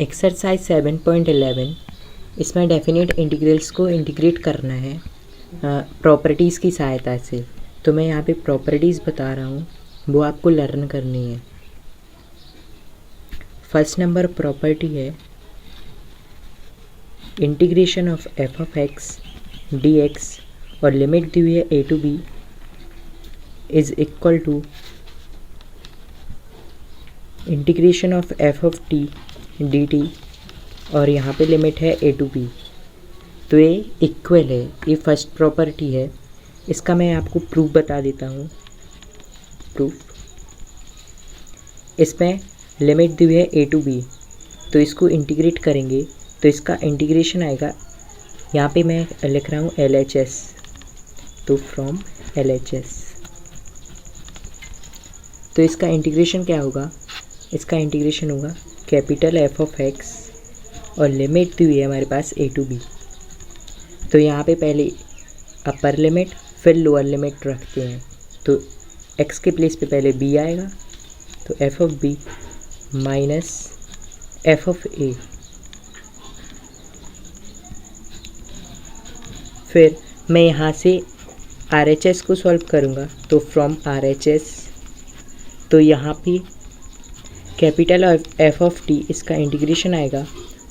Exercise 7.11 इसमें definite integrals को integrate करना है प्रॉपर्टीज़ की सहायता से। तो मैं यहाँ पे प्रॉपर्टीज़ बता रहा हूँ, वो आपको लर्न करनी है। फर्स्ट नंबर प्रॉपर्टी है integration of f of x d x और लिमिट दी हुई है a to b is equal to integration of f of t d t और यहाँ पे लिमिट है ए टू बी। तो ये इक्वल है, ये फर्स्ट प्रॉपर्टी है। इसका मैं आपको प्रूफ बता देता हूँ। प्रूफ, इसमें लिमिट दी हुई है ए टू बी, तो इसको इंटीग्रेट करेंगे तो इसका इंटीग्रेशन आएगा, यहाँ पे मैं लिख रहा हूँ एल एच एस, तो फ्रॉम एल एच एस। तो इसका इंटीग्रेशन क्या होगा, इसका इंटीग्रेशन होगा कैपिटल एफ ऑफ एक्स और लिमिट दी हुई है हमारे पास ए टू बी। तो यहाँ पे पहले अपर लिमिट फिर लोअर लिमिट रखते हैं, तो एक्स के प्लेस पे पहले बी आएगा, तो f of b minus f of a. फिर मैं यहाँ से आर एच एस को सॉल्व करूँगा, तो फ्रॉम आर एच एस, तो यहाँ पे कैपिटल एफ ऑफ टी इसका इंटीग्रेशन आएगा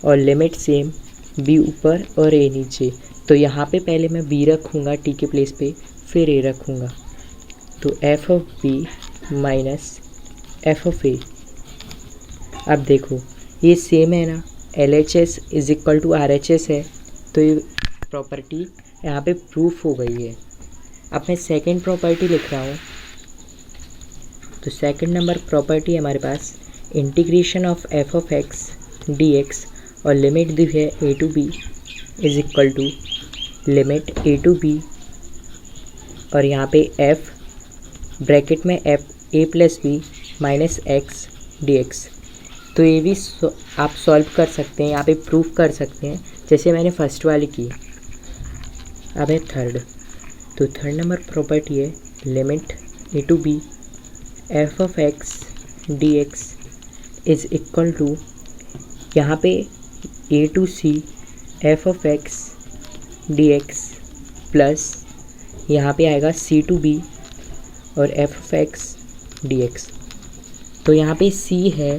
और लिमिट सेम, बी ऊपर और ए नीचे। तो यहाँ पे पहले मैं बी रखूँगा टी के प्लेस पे, फिर ए रखूँगा, तो f of b minus f of a. अब देखो ये सेम है ना, L H S is equal to R H S है, तो ये प्रॉपर्टी यहाँ पे प्रूफ हो गई है। अब मैं सेकेंड प्रॉपर्टी लिख रहा हूँ। तो सेकेंड नंबर प्रॉपर्टी हमारे पास integration of f of x d x और लिमिट दी है a to b is equal to limit a to b और यहाँ पे एफ ब्रैकेट में f a plus b minus x d x. तो ये भी आप सॉल्व कर सकते हैं, यहाँ पे प्रूफ कर सकते हैं जैसे मैंने फर्स्ट वाली की। अब है थर्ड, तो थर्ड नंबर प्रॉपर्टी है limit a to b f of x d x is equal to, यहाँ पे a to c f of x d x plus यहाँ पे आएगा सी टू बी और f of x d x. तो यहाँ पे सी है,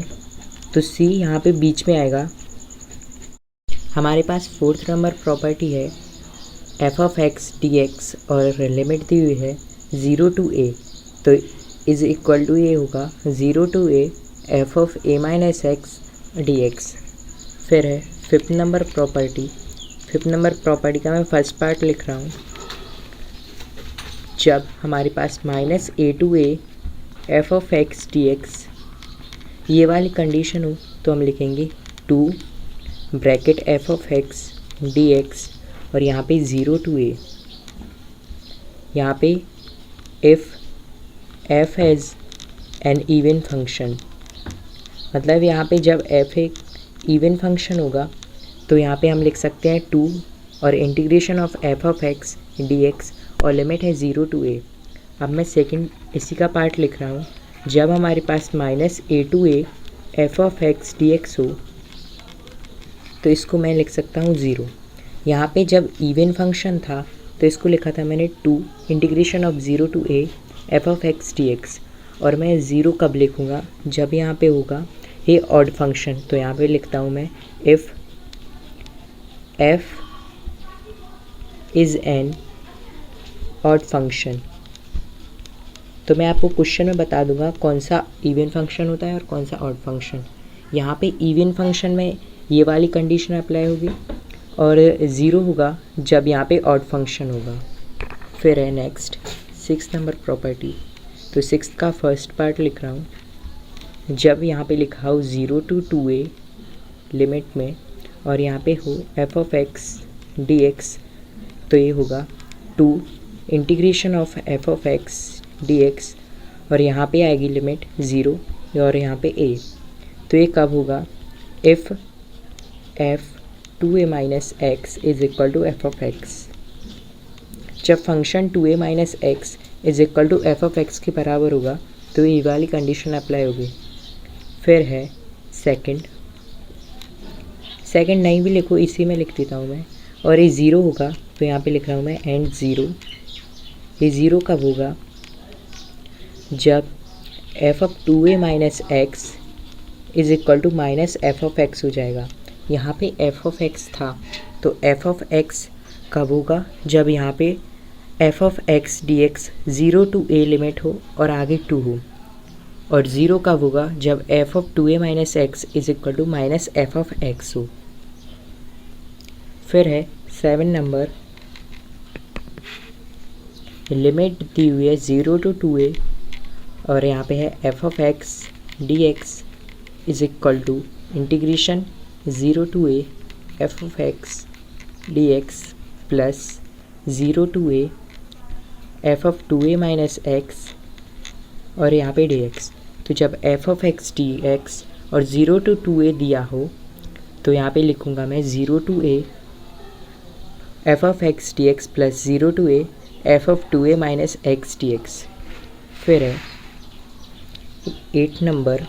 तो सी यहाँ पे बीच में आएगा। हमारे पास फोर्थ नंबर प्रॉपर्टी है f of x d x और लिमिट दी हुई है 0 टू ए, तो इज़ इक्वल टू ये होगा 0 to a f of a minus x d x. फिर है fifth number property. Fifth number property का मैं फर्स्ट पार्ट लिख रहा हूँ। जब हमारे पास minus a to a f of x d x ये वाली कंडीशन हो, तो हम लिखेंगे 2 bracket f of x d x और यहाँ पे 0 टू ए। यहाँ पे if f has an even function, मतलब यहाँ पे जब एफ एक इवन फंक्शन होगा तो यहाँ पे हम लिख सकते हैं 2 और integration of f of x d x और लिमिट है 0 टू ए। अब मैं सेकंड इसी का पार्ट लिख रहा हूँ। जब हमारे पास minus a to a f of x d x हो, तो इसको मैं लिख सकता हूँ 0। यहाँ पे जब इवन फंक्शन था तो इसको लिखा था मैंने 2 integration of 0 to a f of x d x, और मैं 0 कब लिखूँगा, जब यहाँ पे होगा ये ऑड फंक्शन। तो यहाँ पे लिखता हूँ मैं if F is an odd function. तो मैं आपको क्वेश्चन में बता दूंगा कौन सा इवन फंक्शन होता है और कौन सा ऑड फंक्शन। यहाँ पे इवन फंक्शन में ये वाली कंडीशन अप्लाई होगी और 0 होगा जब यहाँ पे ऑड फंक्शन होगा। फिर है नेक्स्ट सिक्स नंबर प्रॉपर्टी। तो सिक्स का फर्स्ट पार्ट लिख रहा हूँ। जब यहाँ पे लिखा हो 0 टू 2a लिमिट में और यहाँ पे हो F of x d x, तो ये होगा 2 integration of f of x d x और यहाँ पे आएगी लिमिट 0 और यहाँ पे a। तो ये कब होगा, if f 2a minus x is equal to f of x. जब function 2a minus x is equal to f of x के बराबर होगा तो ये वाली कंडीशन अप्लाई होगी। फिर है सेकंड, सेकंड नहीं भी लिखो, इसी में लिख देता हूँ मैं। और ये ज़ीरो होगा तो यहाँ पे लिख रहा हूँ मैं एंड ज़ीरो। ये ज़ीरो कब होगा? जब f of 2a minus x is equal to minus f of x हो जाएगा। यहाँ पे एफ ऑफ एक्स था तो एफ ऑफ एक्स कब होगा? जब यहाँ पे F of x d x 0 to a limit हो और आगे 2 हो। और ज़ीरो कब होगा? जब f of 2a minus x is equal to minus f of x हो। फिर है 7 नंबर, लिमिट दी हुई है 0 to 2a और यहाँ पे है f of x d x is equal to integration 0 to a f of x d x plus 0 to a f of 2a minus x और यहाँ पे डी एक्स। तो जब f of x d x और 0 to 2a दिया हो तो यहाँ पे लिखूँगा मैं 0 to a f of x d x plus 0 to a f of 2a minus x d x. फिर है 8 नंबर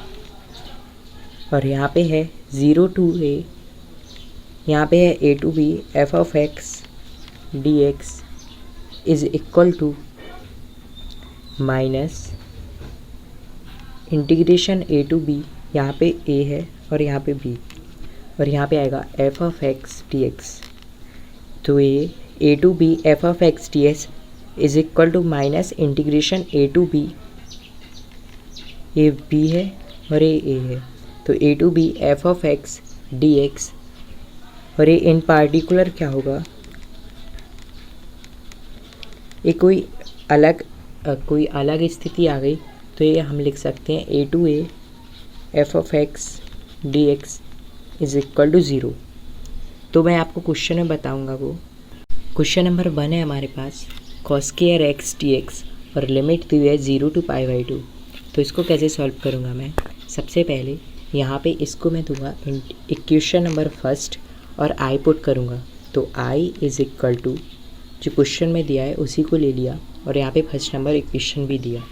और यहाँ पे है 0 to a, यहाँ पे है a to b f of x d x is equal to minus integration a to b, यहाँ पे a है और यहाँ पे b और यहाँ पे आएगा f of x d x. तो ये a to b f of x d x is equal to minus integration a to b, ये b है और ये a है। तो a to b f of x d x और ये इन पार्टिकुलर क्या होगा? ये कोई अलग स्थिति आ गई तो ये हम लिख सकते हैं a to a f of x d x is equal to 0। तो मैं आपको क्वेश्चन में बताऊंगा वो। क्वेश्चन नंबर 1 है हमारे पास, cos square x d x और लिमिट दी हुई है 0 to π/2। तो इसको कैसे सॉल्व करूंगा मैं? सबसे पहले यहाँ पे इसको मैं दूंगा इक्वेशन नंबर फर्स्ट और आई पुट करूँगा। तो आई इज इक्वल टू जो क्वेश्चन में दिया है उसी को ले लिया और यहाँ पे फर्स्ट नंबर इक्वेशन भी दिया।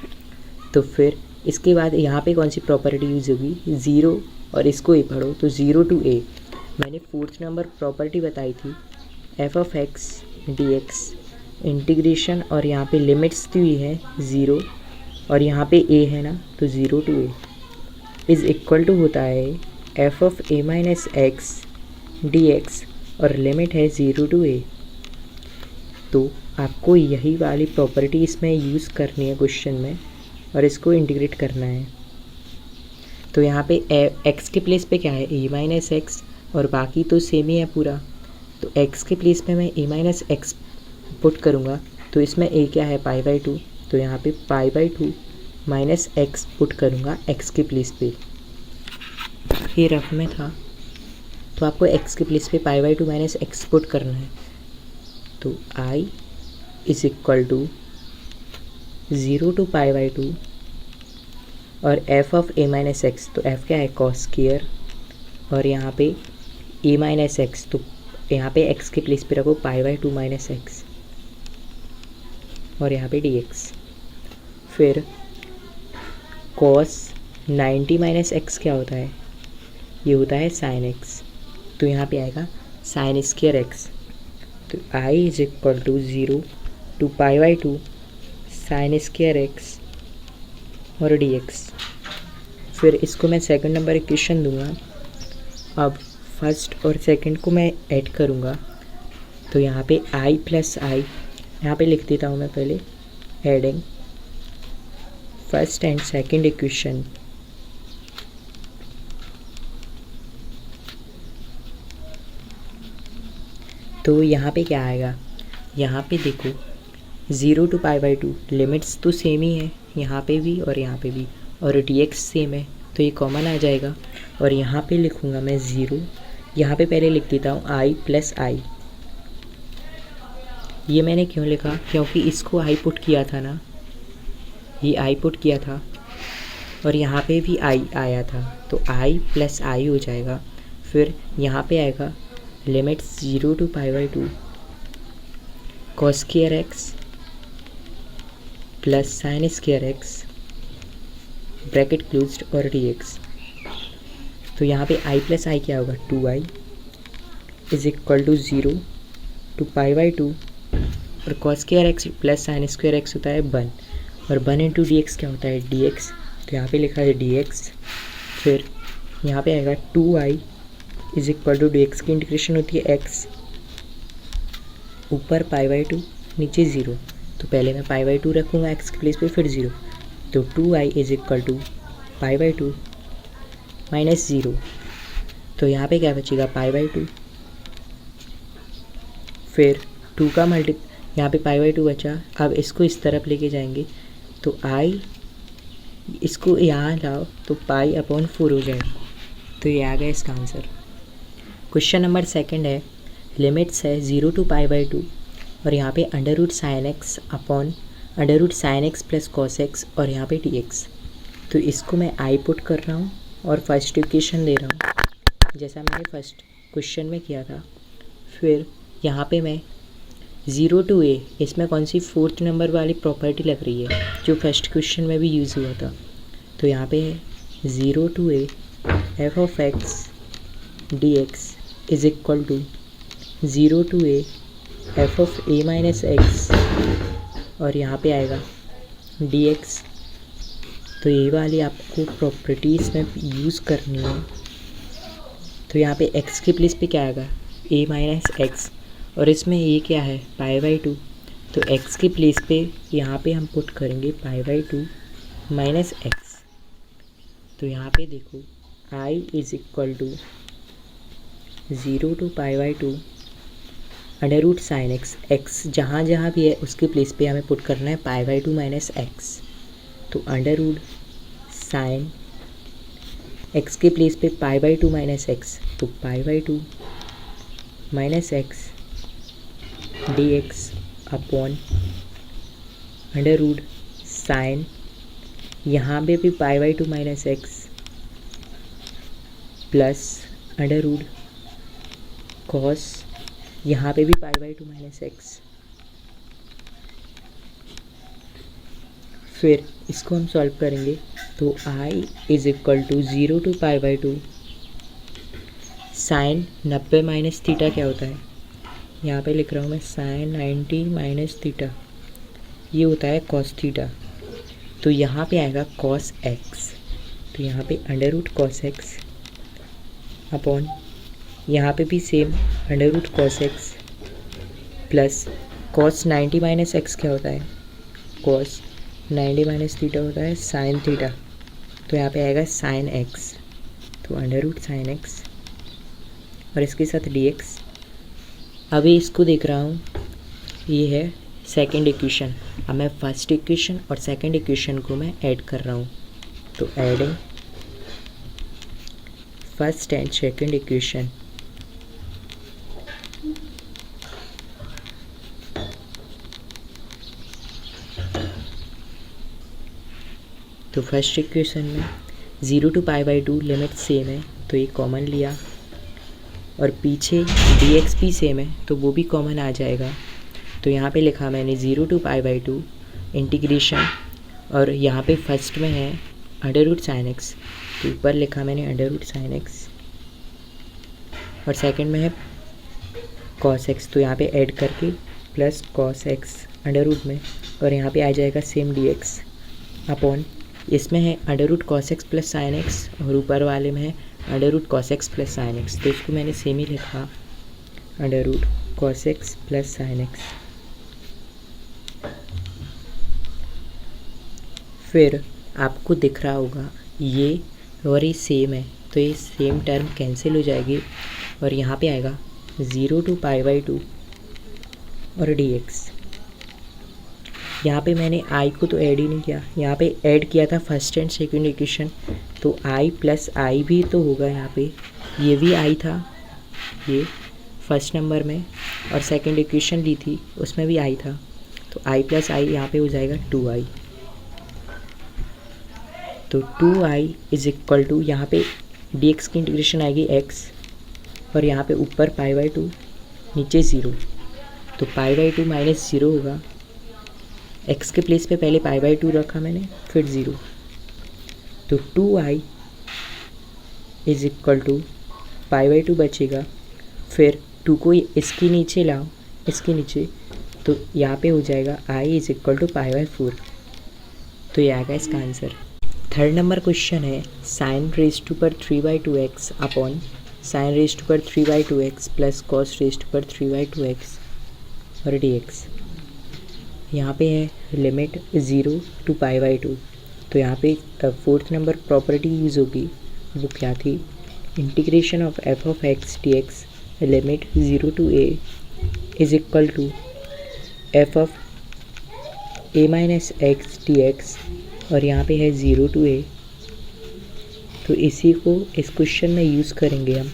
तो फिर इसके बाद यहाँ पे कौन सी प्रॉपर्टी यूज़ होगी? 0 और इसको ही पढ़ो तो 0 to a। मैंने फोर्थ नंबर प्रॉपर्टी बताई थी F of x d x integration और यहाँ पे लिमिट्स दी हुई है 0 और यहाँ पे a है ना, तो 0 to a is equal to होता है f of a minus x d x और लिमिट है 0 to a। तो आपको यही वाली प्रॉपर्टी इसमें यूज़ करनी है क्वेश्चन में और इसको इंटीग्रेट करना है। तो यहाँ पे एक्स के प्लेस पे क्या है? a माइनस एक्स और बाकी तो सेम ही है पूरा। तो x के प्लेस पे मैं a माइनस एक्स पुट करूँगा तो इसमें a क्या है? π/2। तो यहाँ पे π/2 माइनस एक्स पुट करूँगा x के प्लेस पे। ये रफ में था तो आपको x के प्लेस पे π/2 माइनस एक्स पुट करना है। तो i is equal to 0 to π/2 और f of a minus x, तो f क्या है? कॉस स्क्वायर और यहाँ पे a माइनस एक्स, तो यहाँ पे x के प्लेस पे रखो π/2 माइनस एक्स और यहाँ पे dx। फिर cos 90 माइनस एक्स क्या होता है? ये होता है साइन एक्स। तो यहाँ पे आएगा साइन स्क्वायर एक्स। तो i is equal to 0 to π/2 sine square x और dx। फिर इसको मैं सेकंड नंबर इक्वेशन दूंगा। अब फर्स्ट और सेकंड को मैं ऐड करूंगा तो यहाँ पे i प्लस आई यहाँ पे लिख देता हूँ मैं पहले, adding first and second equation. तो यहाँ पे क्या आएगा? यहाँ पे देखो 0 to π/2 लिमिट्स तो सेम ही है यहाँ पे भी और यहाँ पे भी और dx सेम है तो ये कॉमन आ जाएगा और यहाँ पे लिखूँगा मैं 0। यहाँ पे पहले लिख देता हूँ i प्लस आई। ये मैंने क्यों लिखा? क्योंकि इसको i पुट किया था ना, ये i पुट किया था और यहाँ पे भी i आया था तो i प्लस आई हो जाएगा। फिर यहाँ पे आएगा limits 0 to π/2 cos square x plus sine square x bracket closed और dx। तो यहाँ पे i प्लस आई क्या होगा? 2i is equal to 0 to pi by 2 और cos square x plus sine square x होता है 1 और 1 इंटू डी एक्स क्या होता है डी एक्स। तो यहाँ पे लिखा है डी एक्स। फिर यहाँ पे आएगा 2i is equal to d x की इंटीग्रेशन होती है एक्स, ऊपर पाई बाई 2 नीचे 0। तो पहले मैं पाई बाई 2 रखूँगा एक्स के प्लेस पे, फिर 0। तो 2i is equal to pi by 2 minus 0। तो यहाँ पे क्या बचेगा पाई बाई 2, फिर 2 का यहाँ पे पाई बाई 2 बचा। अब इसको इस तरफ लेके जाएंगे तो i इसको यहाँ लाओ तो पाई अपॉन 4 हो जाएगा। तो ये आ गया इसका आंसर। क्वेश्चन नंबर सेकंड है, लिमिट्स है 0 टू पाई बाई 2 और यहाँ पे under root sine x upon under root sine x plus cos x और यहाँ पे डी एक्स। तो इसको मैं आई पुट कर रहा हूँ और फर्स्ट इक्वेशन ले रहा हूँ जैसा मैंने फर्स्ट क्वेश्चन में किया था। फिर यहाँ पे मैं 0 टू ए, इसमें कौन सी 4th नंबर वाली प्रॉपर्टी लग रही है जो फर्स्ट क्वेश्चन में भी यूज़ हुआ था। तो यहाँ पे है 0 to a f of x d x is equal to 0 to a f of a minus x और यहाँ पे आएगा डी एक्स। तो ये वाली आपको प्रॉपर्टीज़ में यूज़ करनी है। तो यहाँ पे x के प्लेस पे क्या आएगा a माइनस एक्स और इसमें ये क्या है पाई बाई 2। तो x के प्लेस पे यहाँ पे हम पुट करेंगे पाई बाई 2 माइनस एक्स। तो यहाँ पे देखो i is equal to 0 to pi by 2 under root sine x, x जहाँ जहाँ भी है उसके प्लेस पे हमें पुट करना है पाई बाई 2 माइनस एक्स। तो अंडर रूट साइन एक्स के प्लेस पे पाई बाई 2 माइनस एक्स, तो pi by 2 minus x d x upon under root sine यहाँ पे भी pi by 2 minus x plus under root cos यहाँ पे भी पाई बाई 2 माइनस एक्स। फिर इसको हम सॉल्व करेंगे तो i is equal to 0 to pi by 2 sine 90 minus theta क्या होता है, यहाँ पे लिख रहा हूँ मैं साइन 90 माइनस थीटा, ये होता है कॉस थीटा। तो यहाँ पे आएगा कॉस एक्स, तो यहाँ पे under root cos x upon यहाँ पे भी same under root cos x plus cos 90 minus x क्या होता है कॉस 90 माइनस थीटा होता है साइन थीटा। तो यहाँ पे आएगा साइन एक्स, तो अंडर रूट साइन एक्स और इसके साथ डी एक्स। अभी इसको देख रहा हूँ, ये है सेकंड इक्वेशन। अब मैं फर्स्ट इक्वेशन और सेकंड इक्वेशन को मैं ऐड कर रहा हूँ। तो adding first and second equation, तो फर्स्ट इक्वेशन में 0 to pi by 2 limit same है तो ये कॉमन लिया और पीछे डी एक्स भी सेम है तो वो भी कॉमन आ जाएगा। तो यहाँ पे लिखा मैंने 0 टू पाई बाई 2 इंटीग्रेशन और यहाँ पे फर्स्ट में है अंडर रूट साइन एक्स, तो ऊपर लिखा मैंने अंडर रूट साइन एक्स और सेकंड में है कॉस एक्स, तो यहाँ पे ऐड करके plus cos x under root में और यहाँ पे आ जाएगा सेम डी एक्स अपॉन इसमें है under root cos x plus sine x और ऊपर वाले में है under root cos x plus sine x. तो इसको मैंने सेम ही लिखा under root cos x plus sine x. फिर आपको दिख रहा होगा ये और ये सेम है तो ये सेम टर्म कैंसिल हो जाएगी और यहाँ पे आएगा 0 टू पाई बाई 2 और डी एक्स। यहाँ पे मैंने i को तो ऐड ही नहीं किया, यहाँ पे ऐड किया था फर्स्ट एंड सेकंड इक्वेशन, तो i प्लस आई भी तो होगा यहाँ पे, ये भी i था ये फर्स्ट नंबर में और सेकंड इक्वेशन ली थी उसमें भी i था, तो i प्लस आई यहाँ पे हो जाएगा 2i। तो 2i इज इक्वल टू यहाँ पे dx की इंटीग्रेशन आएगी x और यहाँ पे ऊपर पाई बाई 2 नीचे 0, तो पाई बाई 2 माइनस 0 होगा। x के प्लेस पे पहले पाई बाई 2 रखा मैंने फिर 0, तो 2i is equal to pi by 2 बचेगा, फिर टू को इसके नीचे लाओ, इसके नीचे, तो यहाँ पे हो जाएगा I is equal to pi by 4। तो ये आएगा इसका आंसर। थर्ड नंबर क्वेश्चन है sine raise to power 3/2x upon sine raise to power 3/2x plus cos raise to power 3/2x और dx। यहाँ पे है लिमिट 0 to π/2। तो यहाँ पे फोर्थ नंबर प्रॉपर्टी यूज़ होगी, वो क्या थी, integration of f of x d x limit 0 to a is equal to f of a minus x d x, और यहाँ पे है 0 to a। तो इसी को इस क्वेश्चन में यूज़ करेंगे हम।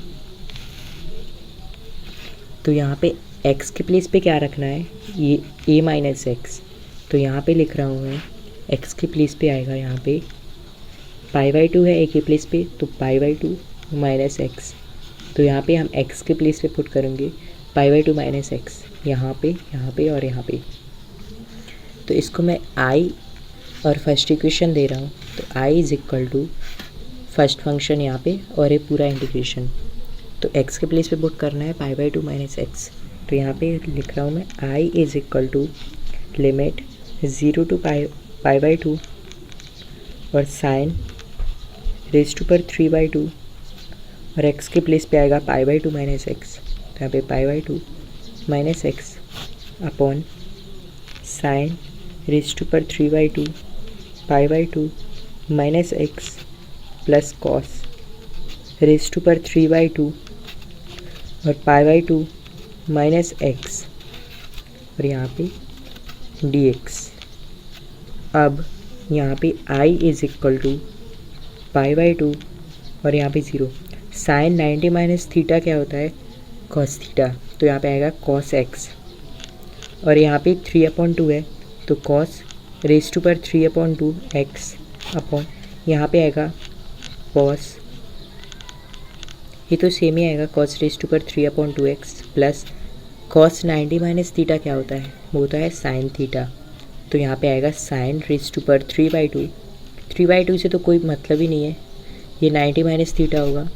तो यहाँ पे x के प्लेस पे क्या रखना है, ये a माइनस एक्स। तो यहाँ पे लिख रहा हूँ मैं, x के प्लेस पे आएगा यहाँ पे π/2 है a के प्लेस पे, तो π/2 माइनस एक्स। तो यहाँ पे हम x के प्लेस पे पुट करेंगे π/2 माइनस एक्स, यहाँ पे और यहाँ पे। तो इसको मैं i और फर्स्ट इक्वेशन दे रहा हूँ, तो i is equal to first function यहाँ पे और ये पूरा इंटीग्रेशन। तो x के प्लेस पे पुट करना है π/2 माइनस एक्स। तो यहाँ पे लिख रहा हूँ मैं i is equal to limit 0 to π/2 और साइन रेज टू पर 3/2 और x के प्लेस पे आएगा π/2 माइनस एक्स। तो यहाँ पे π/2 minus x upon sine raise to power 3/2 π/2 minus x plus cos raise to power 3/2 और π/2 माइनस एक्स और यहाँ पे dx। अब यहाँ पे i इज इक्वल टू π/2 और यहाँ पे 0। साइन 90 माइनस थीटा क्या होता है, कॉस थीटा। तो यहाँ पे आएगा कॉस x और यहाँ पे 3/2 है, तो cos raise to power 3/2 x upon यहाँ पे आएगा कॉस, ये तो सेम ही आएगा, cos raise to power 3/2 x plus cos 90 minus theta क्या होता है, वो होता है साइन थीटा। तो यहाँ पे आएगा साइन रेज टू पर 3/2। 3/2 से तो कोई मतलब ही नहीं है, ये 90 माइनस थीटा होगा,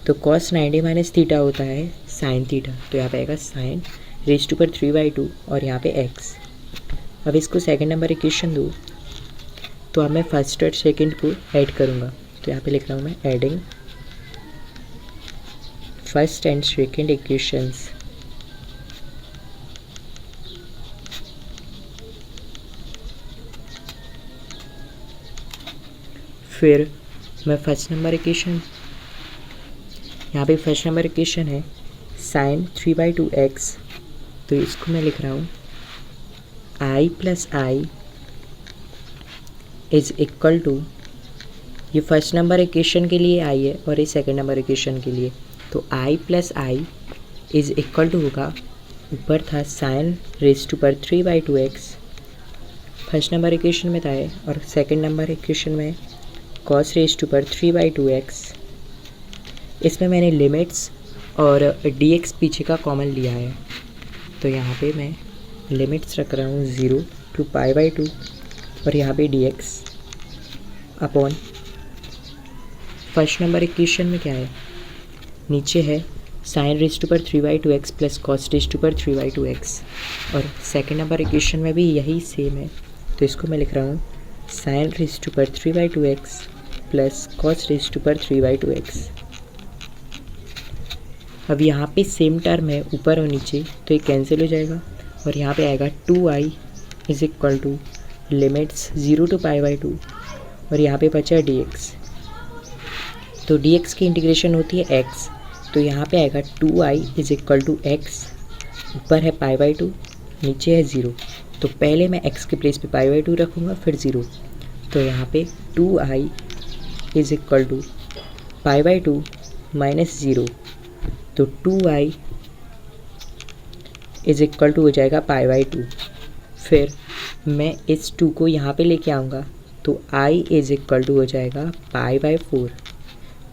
तो कॉस 90 माइनस थीटा होता है साइन थीटा। तो यहाँ पे आएगा साइन रेज टू पर 3/2 और यहाँ पे x। अब इसको सेकंड नंबर इक्वेशन दो, तो अब मैं फर्स्ट और सेकंड को ऐड करूँगा। तो यहाँ पे लिख रहा हूँ मैं adding first and second equations. फिर मैं फर्स्ट नंबर इक्वेशन, यहाँ पे फर्स्ट नंबर इक्वेशन है साइन 3/2x। तो इसको मैं लिख रहा हूँ i plus i is equal to, ये फर्स्ट नंबर इक्वेशन के लिए i है और ये सेकंड नंबर इक्वेशन के लिए। तो i plus i is equal to होगा, ऊपर था sign raise to power 3/2x, first number equation में था है, और सेकंड नंबर इक्वेशन में cos raise to power 3/2x। इसमें मैंने लिमिट्स और dx पीछे का कॉमन लिया है। तो यहाँ पे मैं लिमिट्स रख रहा हूँ 0 to π/2 और यहाँ पे dx upon first number equation में क्या है, नीचे है sine raise to power 3/2x plus cos raise to power 3/2x, और सेकंड नंबर इक्वेशन में भी यही सेम है। तो इसको मैं लिख रहा हूँ sign raise to power 3/2x plus cos raise to power 3/2x। अब यहाँ पे सेम टर्म है ऊपर और नीचे, तो ये कैंसिल हो जाएगा और यहाँ पे आएगा 2i is equal to limits 0 to π/2 और यहाँ पे बचा dx। तो dx की इंटीग्रेशन होती है x, तो यहाँ पे आएगा 2i is equal to x, ऊपर है π/2 नीचे है 0। तो पहले मैं x के प्लेस पे π/2 रखूँगा फिर 0। तो यहाँ पे 2i is equal to π/2 minus 0। तो 2i इज इक्वल टू हो जाएगा π/2। फिर मैं इस 2 को यहाँ पे लेके आऊँगा, तो i इज इक्वल टू हो जाएगा π/4।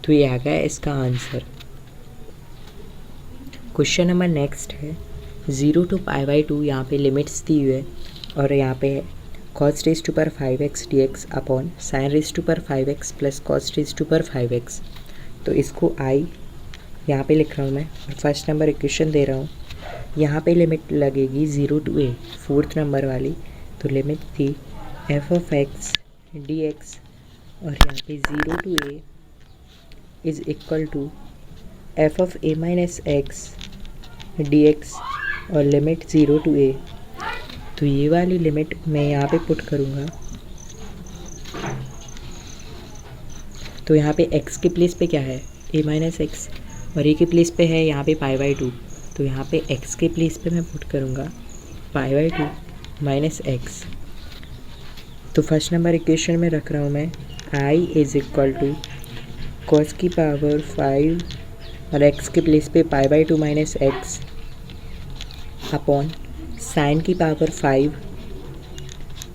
तो ये आ गया इसका आंसर। क्वेश्चन नंबर नेक्स्ट है 0 to π/2, यहाँ पे लिमिट्स दी हुई है और यहाँ पे है cos रेज टू पर 5x dx upon sine raise to पर 5x plus cos raise to पर 5x। तो इसको i यहाँ पे लिख रहा हूँ मैं, और फर्स्ट नंबर इक्वेशन दे रहा हूँ। यहाँ पे लिमिट लगेगी 0 to a, फोर्थ नंबर वाली। तो लिमिट थी f of x dx, और यहाँ पे 0 to a is equal to f of a minus x dx, और लिमिट 0 to a। तो ये वाली लिमिट मैं यहाँ पे पुट करूँगा। तो यहाँ पे x के प्लेस पे क्या है, a माइनस एक्स, और a के प्लेस पे है यहाँ पे π/2। तो यहाँ पे x के प्लेस पे मैं पुट करूँगा π/2 माइनस एक्स। तो फर्स्ट नंबर इक्वेशन में रख रहा हूँ मैं i is equal to cos की पावर 5, और x के प्लेस पे π/2 माइनस एक्स अपॉन साइन की पावर 5,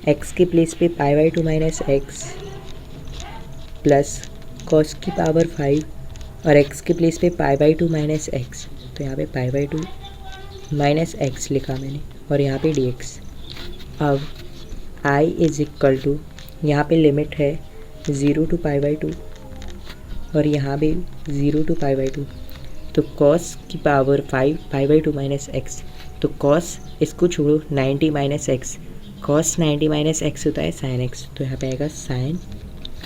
x के प्लेस पे π/2 माइनस एक्स प्लस cos की पावर 5, और x के प्लेस पे π/2 माइनस एक्स। तो यहाँ पे π/2 माइनस एक्स लिखा मैंने, और यहाँ पे dx। अब i इज़ इक्वल टू, यहाँ पे लिमिट है 0 to π/2, और यहाँ पे 0 to π/2। तो cos की पावर 5 π/2 माइनस एक्स। तो cos इसको छोड़ो, 90 minus x, cos 90 minus x होता है sin x। तो यहाँ पे आएगा sin,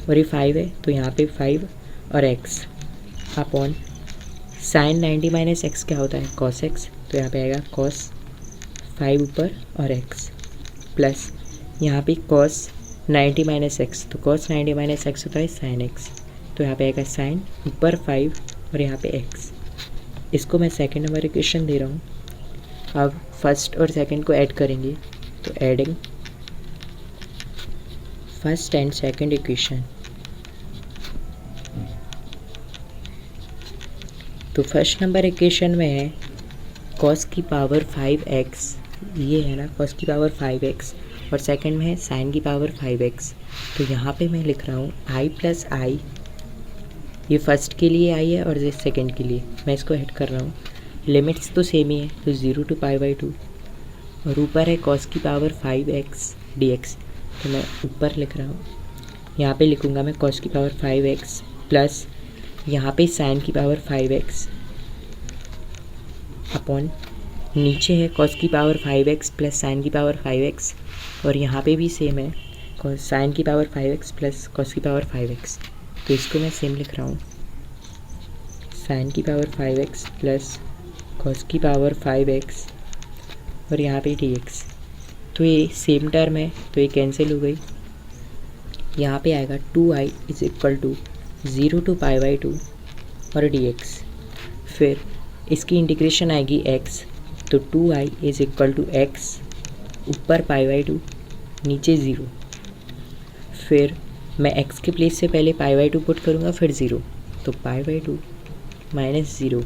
और ये 5 है तो यहाँ पे 5 और x upon sin 90 minus x क्या होता है cos x। तो यहाँ पे आएगा cos 5 ऊपर और x प्लस यहाँ पे cos 90 माइनस एक्स। तो cos 90 माइनस एक्स होता है sin x। तो यहाँ पे आएगा sin ऊपर 5 और यहाँ पे x। इसको मैं सेकंड नंबर इक्वेशन दे रहा हूँ। अब फर्स्ट और सेकंड को ऐड करेंगे। तो adding first and second equation. तो फर्स्ट नंबर इक्वेशन में है cos की पावर 5x, ये है ना cos की पावर 5x, और सेकंड में है sin की पावर 5x। तो यहाँ पे मैं लिख रहा हूँ i प्लस आई, ये फर्स्ट के लिए आई है और ये सेकंड के लिए। मैं इसको ऐड कर रहा हूँ, लिमिट्स तो सेम ही है, तो 0 to π/2, और ऊपर है cos की पावर 5x dx। तो मैं ऊपर लिख रहा हूँ, यहाँ पे लिखूँगा मैं cos की पावर 5x प्लस यहाँ पे sin की पावर 5x अपॉन नीचे है cos की पावर 5x प्लस sin की पावर 5x, और यहाँ पे भी सेम है sin की पावर 5x प्लस cos की पावर 5x। तो इसको मैं सेम लिख रहा हूँ, sin की पावर 5x प्लस cos की पावर 5x, और यहाँ पे dx। तो ये सेम टर्म है तो ये कैंसिल हो गई। यहाँ पे आएगा 2i is equal to 0 to π/2 और dx। फिर इसकी इंटीग्रेशन आएगी x, तो 2i is equal to x ऊपर π/2 नीचे 0। फिर मैं x के प्लेस से पहले π/2 पुट करूँगा फिर 0, तो π/2 माइनस 0।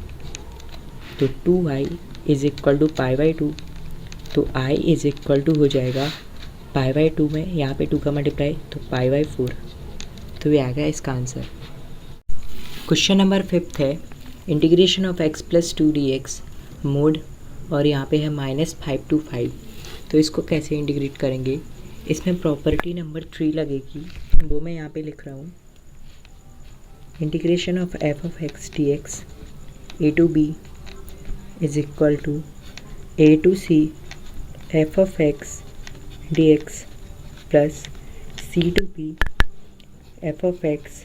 तो 2i इज़ इक्वल टू π/2, तो i इज़ इक्वल टू हो जाएगा π/2 में यहाँ पे 2 का मल्टीप्लाई तो π/4। तो ये आ गया इसका आंसर। क्वेश्चन नंबर 5 है integration of x plus 2 dx mode, और यहाँ पे है -5 to 5। तो इसको कैसे इंटीग्रेट करेंगे, इसमें प्रॉपर्टी नंबर 3 लगेगी, वो मैं यहाँ पे लिख रहा हूँ। Integration of f of x dx a to b is equal to a to c f of x dx plus c to b f of x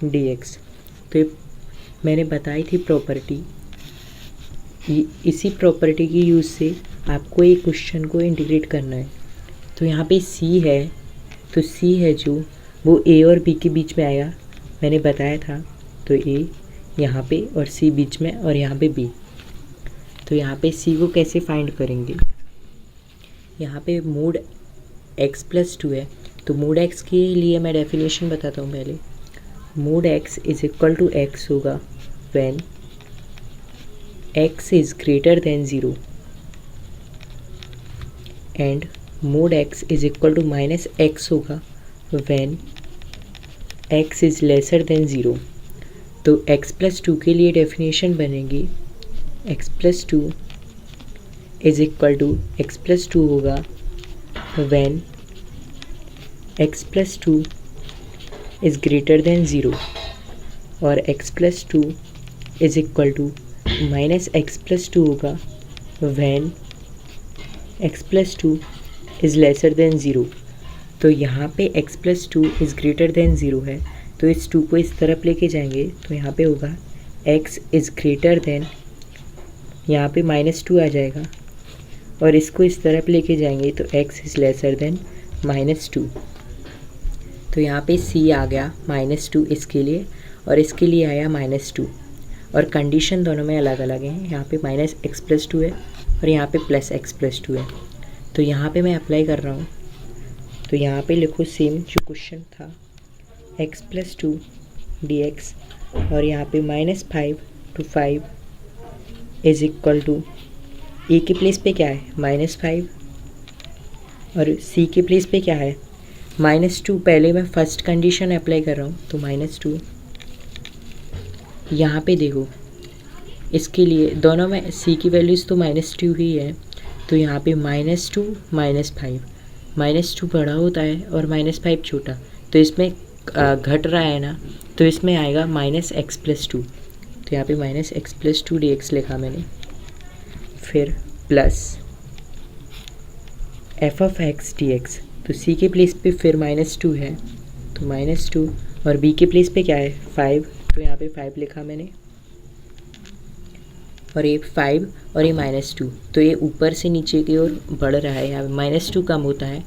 dx। तो ये मैंने बताई थी प्रॉपर्टी, इसी प्रॉपर्टी की यूज़ से आपको एक क्वेश्चन को इंटीग्रेट करना है। तो यहाँ पे c है, तो c है जो वो a और b के बीच में आया, मैंने बताया था। तो a यहाँ पे और c बीच में, और यहाँ पे b। तो यहाँ पे c को कैसे फाइंड करेंगे, यहाँ पे मोड x प्लस 2 है, तो मोड x के लिए मैं डेफिनेशन बताता हूँ पहले। Mod x is equal to x होगा when x is greater than 0, and mod x is equal to minus x होगा when x is lesser than 0। तो x प्लस 2 के लिए डेफिनेशन बनेगी x plus 2 is equal to x plus 2 होगा when x plus 2 is greater than 0, और x plus 2 is equal to minus x plus two होगा when x plus two is lesser than zero. तो यहाँ पे x plus two is greater than zero है, तो इस 2 को इस तरफ लेके जाएंगे तो यहाँ पे होगा x इज़ ग्रेटर देन, यहाँ पे -2 आ जाएगा, और इसको इस तरफ लेके जाएंगे तो x इज़ लेसर देन -2। तो यहाँ पे c आ गया -2 इसके लिए, और इसके लिए आया -2, और कंडीशन दोनों में अलग अलग हैं। यहाँ पे -x प्लस टू है और यहाँ पे +x प्लस टू है। तो यहाँ पे मैं अप्लाई कर रहा हूँ, तो यहाँ पे लिखो सेम जो क्वेश्चन था x प्लस टू dx, और यहाँ पे -5 to 5 इज इक्वल टू ए के प्लेस पे क्या है -5 और सी के प्लेस पे क्या है -2। पहले मैं फर्स्ट कंडीशन अप्लाई कर रहा हूँ तो -2। यहाँ पे देखो इसके लिए दोनों में सी की वैल्यूज़ तो -2 ही है, तो यहाँ पे -2 -5, -2 बड़ा होता है और -5 छोटा, तो इसमें घट रहा है ना, तो इसमें आएगा -x प्लस टू। तो यहाँ पे -x प्लस टू dx लिखा मैंने, फिर plus f of x dx। तो c के प्लेस पे फिर -2 है तो -2, और b के प्लेस पे क्या है 5, तो यहाँ पे 5 लिखा मैंने, और ये 5 और ये -2, तो ये ऊपर से नीचे की ओर बढ़ रहा है। यहाँ पे -2 कम होता है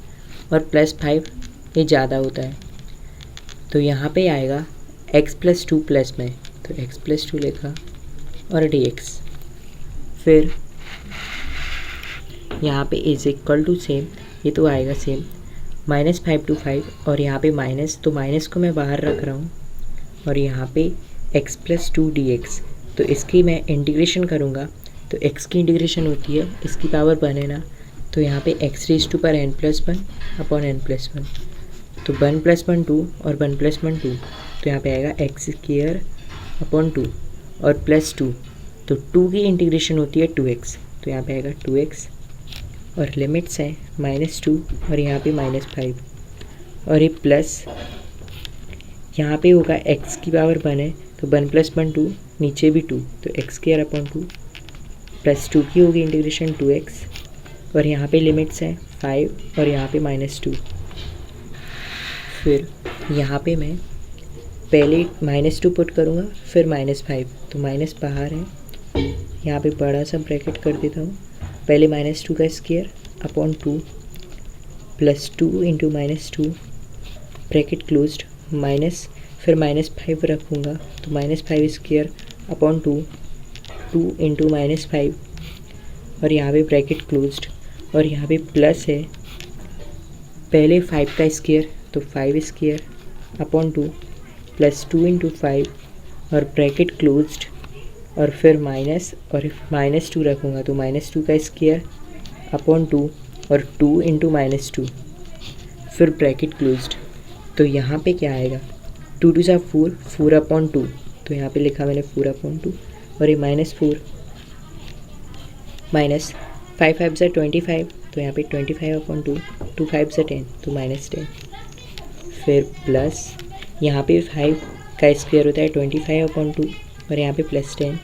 और +5 ये ज़्यादा होता है, तो यहाँ पे आएगा x प्लस टू प्लस में, तो x प्लस टू लिखा और dx। फिर यहाँ पे इज इक्वल टू सेम, ये तो आएगा सेम -5 to 5, और यहाँ पे माइनस, तो माइनस को मैं बाहर रख रहा हूँ, और यहाँ पे x प्लस टू dx। तो इसकी मैं इंटीग्रेशन करूँगा, तो x की इंटीग्रेशन होती है इसकी पावर 1 है ना, तो यहाँ पे x रेज़ टू पर n+1 अपॉन n+1, तो 1 + 1 2 और 1 + 1 2, तो यहाँ पे आएगा x² अपॉन 2 और +2, तो 2 की इंटीग्रेशन होती है 2x, तो यहाँ पे आएगा 2x, और लिमिट्स हैं -2 और यहाँ पे -5, और ये प्लस यहाँ पे होगा x की पावर 1 है, तो 1 + 1 2, नीचे भी 2, तो x² अपॉन 2 +2 की होगी इंटीग्रेशन 2x, और यहाँ पे लिमिट्स हैं 5 और यहाँ पे -2। फिर यहाँ पे मैं पहले -2 पुट करूँगा, फिर -5, तो माइनस बाहर है, यहाँ पे बड़ा सा ब्रैकेट कर देता हूँ, पहले -2 का square upon 2 +2 into -2 bracket closed, minus, फिर -5 रखूँगा, तो -5 स्क्वायर अपॉन 2 इंटू -5, और यहाँ पे ब्रैकेट क्लोज्ड, और यहाँ पे प्लस है, पहले 5 का स्क्वायर, तो 5 स्क्वायर अपॉन 2 +2 इंटू 5 और ब्रैकेट क्लोज्ड, और फिर माइनस, और -2 रखूँगा, तो -2 का स्क्वायर अपॉन 2 और 2 इंटू -2 फिर ब्रैकेट क्लोज्ड। तो यहाँ पे क्या आएगा 2 2 सा 4, 4 अपॉन 2, तो यहाँ पे लिखा मैंने 4 अपॉन 2, और ये -4 माइनस 5 5 सा 25, तो यहाँ पे 25 अपॉन 2, 2 5 सा 10, तो -10, फिर प्लस यहाँ पे 5 का स्क्वायर होता है 25 अपॉन 2, और यहाँ पे +10,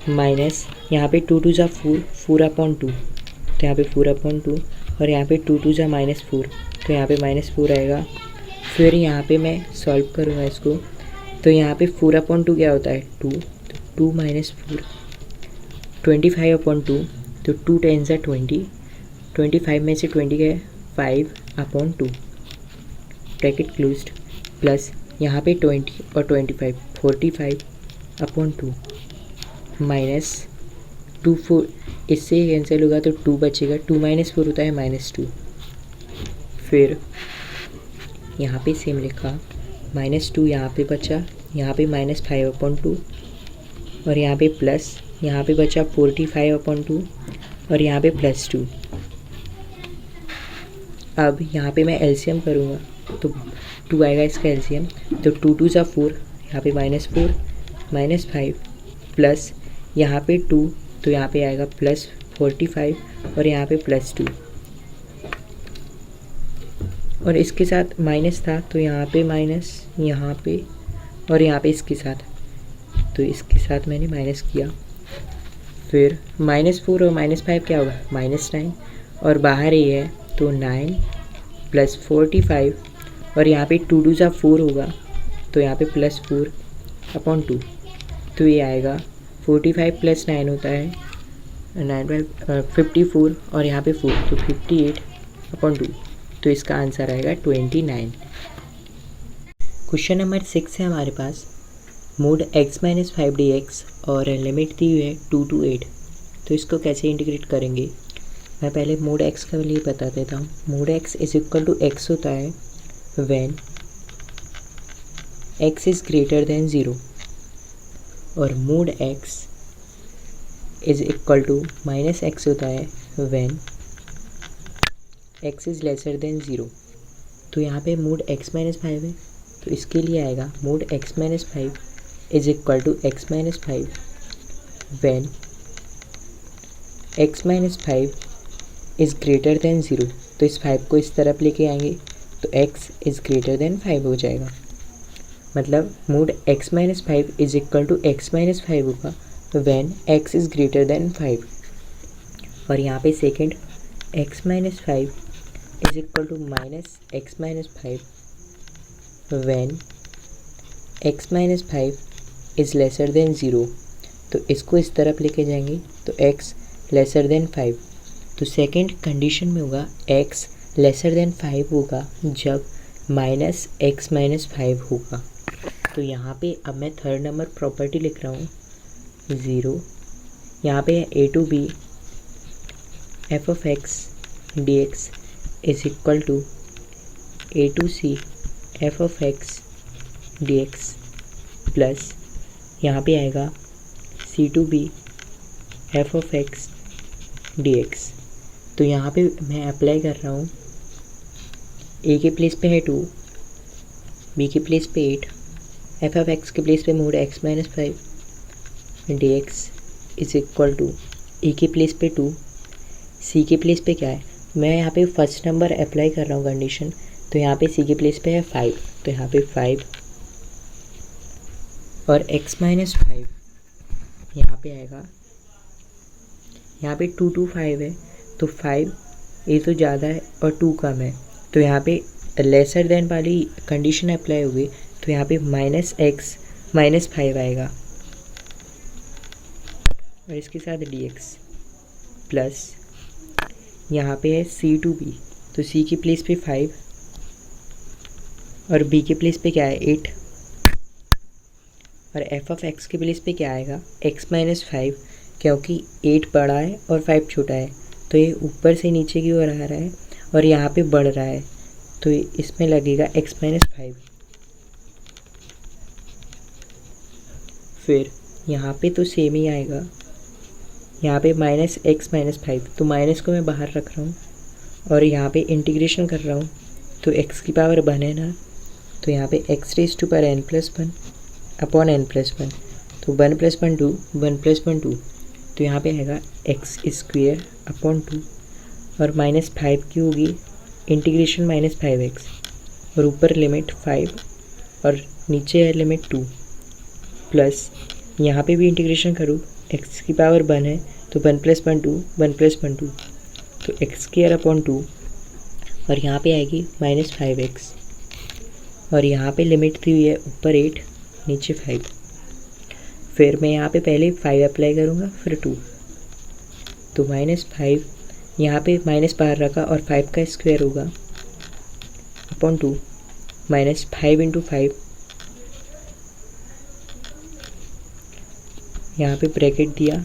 माइनस यहाँ पे 2 2 सा 4, 4 अपॉन 2, तो यहाँ पे 4 अपॉन 2, और यहाँ पे 2 2 सा -4, तो यहाँ पे -4 आएगा। फिर यहाँ पे मैं सॉल्व करूँगा इसको, तो यहाँ पे 4 अपॉन 2 क्या होता है 2, तो 2 -4, 25 अपॉन 2, तो 2 10 सा 20, 25 में से 20 गए 5 अपॉन 2 ब्रैकेट क्लोज्ड, प्लस यहाँ पे 20 और 25 45 अपॉन 2, माइनस 2 4, इससे कैंसिल होगा तो 2 बचेगा, 2 - 4 होता है -2। फिर यहाँ पे सेम लिखा -2 यहाँ पे बचा, यहाँ पे -5 अपॉन 2, और यहाँ पे प्लस, यहाँ पे बचा 45 अपॉन 2, और यहाँ पे +2। अब यहाँ पे मैं एलसीएम करूँगा, तो 2 आएगा इसका एलसीएम, तो 2 2 सा 4, यहाँ पे -4 -5 प्लस यहाँ पे 2, तो यहाँ पे आएगा +45, और यहाँ पे +2, और इसके साथ माइनस था, तो यहाँ पे माइनस, यहाँ पे, और यहाँ पे इसके साथ, तो इसके साथ मैंने माइनस किया। फिर -4 और -5 क्या होगा, -9, और बाहर ये है तो 9 + 45, और यहाँ पे 2 2 जा 4 होगा तो यहाँ पे +4/2, तो ये आएगा 45 + 9 होता है 54, और यहाँ पे 4 तो 58/2, तो इसका आंसर आएगा 29। क्वेश्चन नंबर 6 है हमारे पास, मोड x - 5 dx और लिमिट दी हुई है 2 to 8, तो इसको कैसे इंटीग्रेट करेंगे। मैं पहले मोड x का लिए बता देता हूँ। मोड x = x होता है when x is greater than 0, और मोड x = -x होता है when x is lesser than 0। तो यहाँ पे मोड x - 5 है, तो इसके लिए आएगा mode x - 5 = x - 5 when x - 5 is greater than 0। तो इस 5 को इस तरफ लेके आएंगे तो x इज़ ग्रेटर देन 5 हो जाएगा। मतलब मोड x - 5 = x - 5 होगा when x is greater then 5। और यहाँ पे second x - 5 = -x - 5 when x - 5 is lesser than 0। तो इसको इस तरफ लेके जाएंगे तो x लेसर देन 5। तो सेकेंड कंडीशन में होगा x लेसर देन 5 होगा जब -x - 5 होगा। तो यहाँ पे अब मैं थर्ड नंबर प्रॉपर्टी लिख रहा हूँ 0। यहाँ पे a to b f(x) dx = a to c f(x) dx plus यहाँ पे आएगा c to b f(x) dx। तो यहाँ पे मैं अप्लाई कर रहा हूँ, a के प्लेस पे है 2, b के प्लेस पे 8, f(x) के प्लेस पे मोड x - 5 dx = a के प्लेस पे 2, c के प्लेस पे क्या है, मैं यहाँ पे फर्स्ट नंबर अप्लाई कर रहा हूँ कंडीशन। तो यहाँ पे c के प्लेस पे है 5, तो यहाँ पे 5 और x - 5 यहाँ पे आएगा, यहाँ पे 2 to 5 है तो 5 ये तो ज़्यादा है और 2 कम है, तो यहाँ पे लेसर देन वाली कंडीशन अप्लाई होगी। तो यहाँ पे -x - 5 आएगा और इसके साथ dx प्लस यहाँ पे है c to b, तो c के प्लेस पे 5 और b के प्लेस पे क्या है 8, और f(x) के प्लेस पे क्या आएगा x - 5, क्योंकि 8 बड़ा है और 5 छोटा है तो ये ऊपर से नीचे की ओर आ रहा है और यहाँ पे बढ़ रहा है, तो इसमें लगेगा x - 5। फिर यहाँ पे तो सेम ही आएगा, यहाँ पे -x - 5, तो माइनस को मैं बाहर रख रहा हूँ और यहाँ पे इंटीग्रेशन कर रहा हूँ तो x की पावर 1 है ना, तो यहाँ पे x⁻n+1 अपॉन n+1, तो 1 + 1 2, 1 + 1 2, तो यहाँ पे आएगा x² अपॉन 2 और -5 की होगी इंटीग्रेशन -5x, और ऊपर लिमिट 5 और नीचे है लिमिट 2, प्लस यहाँ पे भी इंटीग्रेशन करूँ x की पावर 1 है तो 1 + 1 2, 1 + 1 2, तो x² अपॉन 2 और यहाँ पे आएगी -5x, और यहाँ पे लिमिट दी हुई है ऊपर 8 नीचे 5। फिर मैं यहाँ पे पहले 5 अप्लाई करूँगा फिर 2, तो -5 यहाँ पे माइनस बाहर रखा और 5 का स्क्वायर होगा अपॉन 2 -5 × 5, यहाँ पे ब्रैकेट दिया,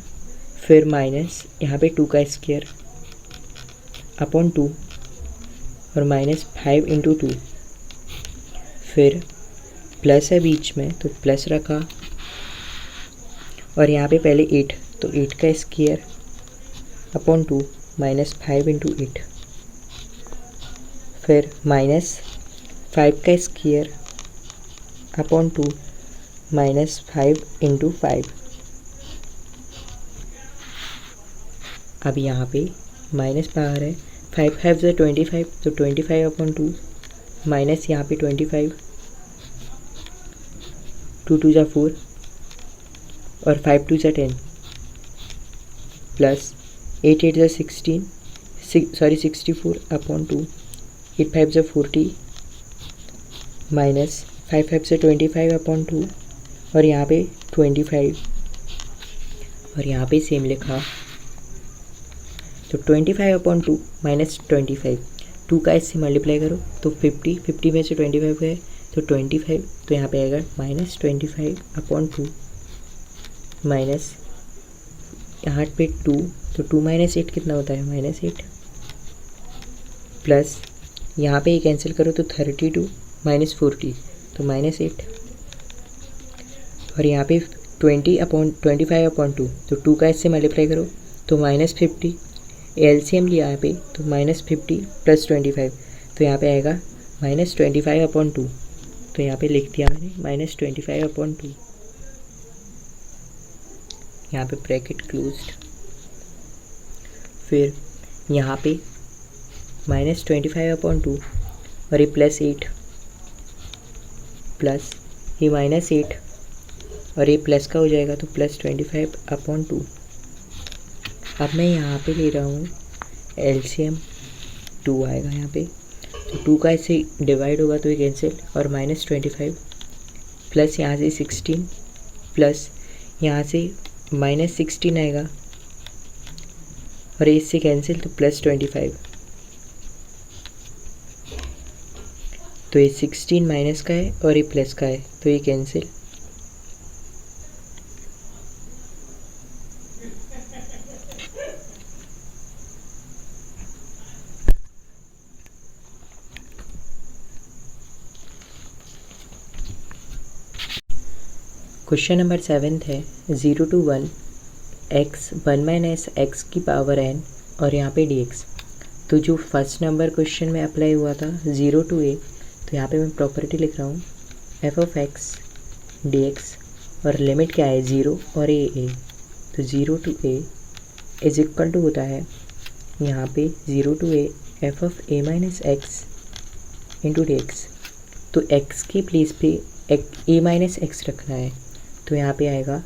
फिर माइनस यहाँ पे 2 का स्क्वायर अपॉन 2 और -5 × 2, फिर प्लस है बीच में तो प्लस रखा और यहाँ पे पहले 8 तो 8 का स्क्वायर अपॉन 2 -5 × 8, फिर -5 का स्क्वायर अपॉन 2 -5 × 5। अब यहाँ पे माइनस बाहर है, 5 5 से 25 तो 25 अपॉन 2 माइनस यहाँ पे 25, 2 2 जा 4, और 5 2 ज़ा 10 प्लस 8 8 ज़ा 16 64 अपॉन 2 8 5 ज़ा 40 माइनस 5 5 से 25 अपॉन 2 और यहाँ पे 25 और यहाँ पे सेम लिखा तो 25 अपॉन 2 माइनस 25 2 का इससे मल्टीप्लाई करो तो 50 50 में से 25 गए तो 25 तो यहाँ पे आएगा माइनस 25 अपॉन 2 माइनस यहाँ पे 2 तो 2 माइनस 8 कितना होता है -8 प्लस यहाँ पे ये कैंसिल करो तो 32 माइनस 40 तो -8 और यहाँ पे 25 अपॉन 2 तो 2 का इससे मल्टीप्लाई करो तो -50 एलसीएम लिया यहाँ पे तो -50 प्लस 25 तो यहाँ पे आएगा -25 अपॉन 2 तो यहाँ पे लिख दिया मैंने -25 अपॉन 2 यहाँ पे ब्रैकेट क्लोज्ड। फिर यहाँ पे -25 अपॉन 2 और ये +8 प्लस ये -8 और ये प्लस का हो जाएगा तो +25 अपॉन 2। अब मैं यहाँ पे ले रहा हूँ एलसीएम 2 आएगा यहाँ पे तो 2 का इससे डिवाइड होगा तो ये कैंसिल और -25 प्लस यहाँ से 16 प्लस यहाँ से -16 आएगा और इससे कैंसिल तो +25 तो ये 16 माइनस का है और ये प्लस का है तो ये कैंसिल। क्वेश्चन नंबर 7 है 0 to 1 x 1 माइनस एक्स की पावर n और यहाँ पे dx। तो जो फर्स्ट नंबर क्वेश्चन में अप्लाई हुआ था 0 to a तो यहाँ पे मैं प्रॉपर्टी लिख रहा हूँ f of x dx और लिमिट क्या है 0 और a तो 0 to a is equal to होता है यहाँ पे 0 to a f of a minus x into dx। तो x के प्लेस पे a माइनस एक्स रखना है तो यहाँ पे आएगा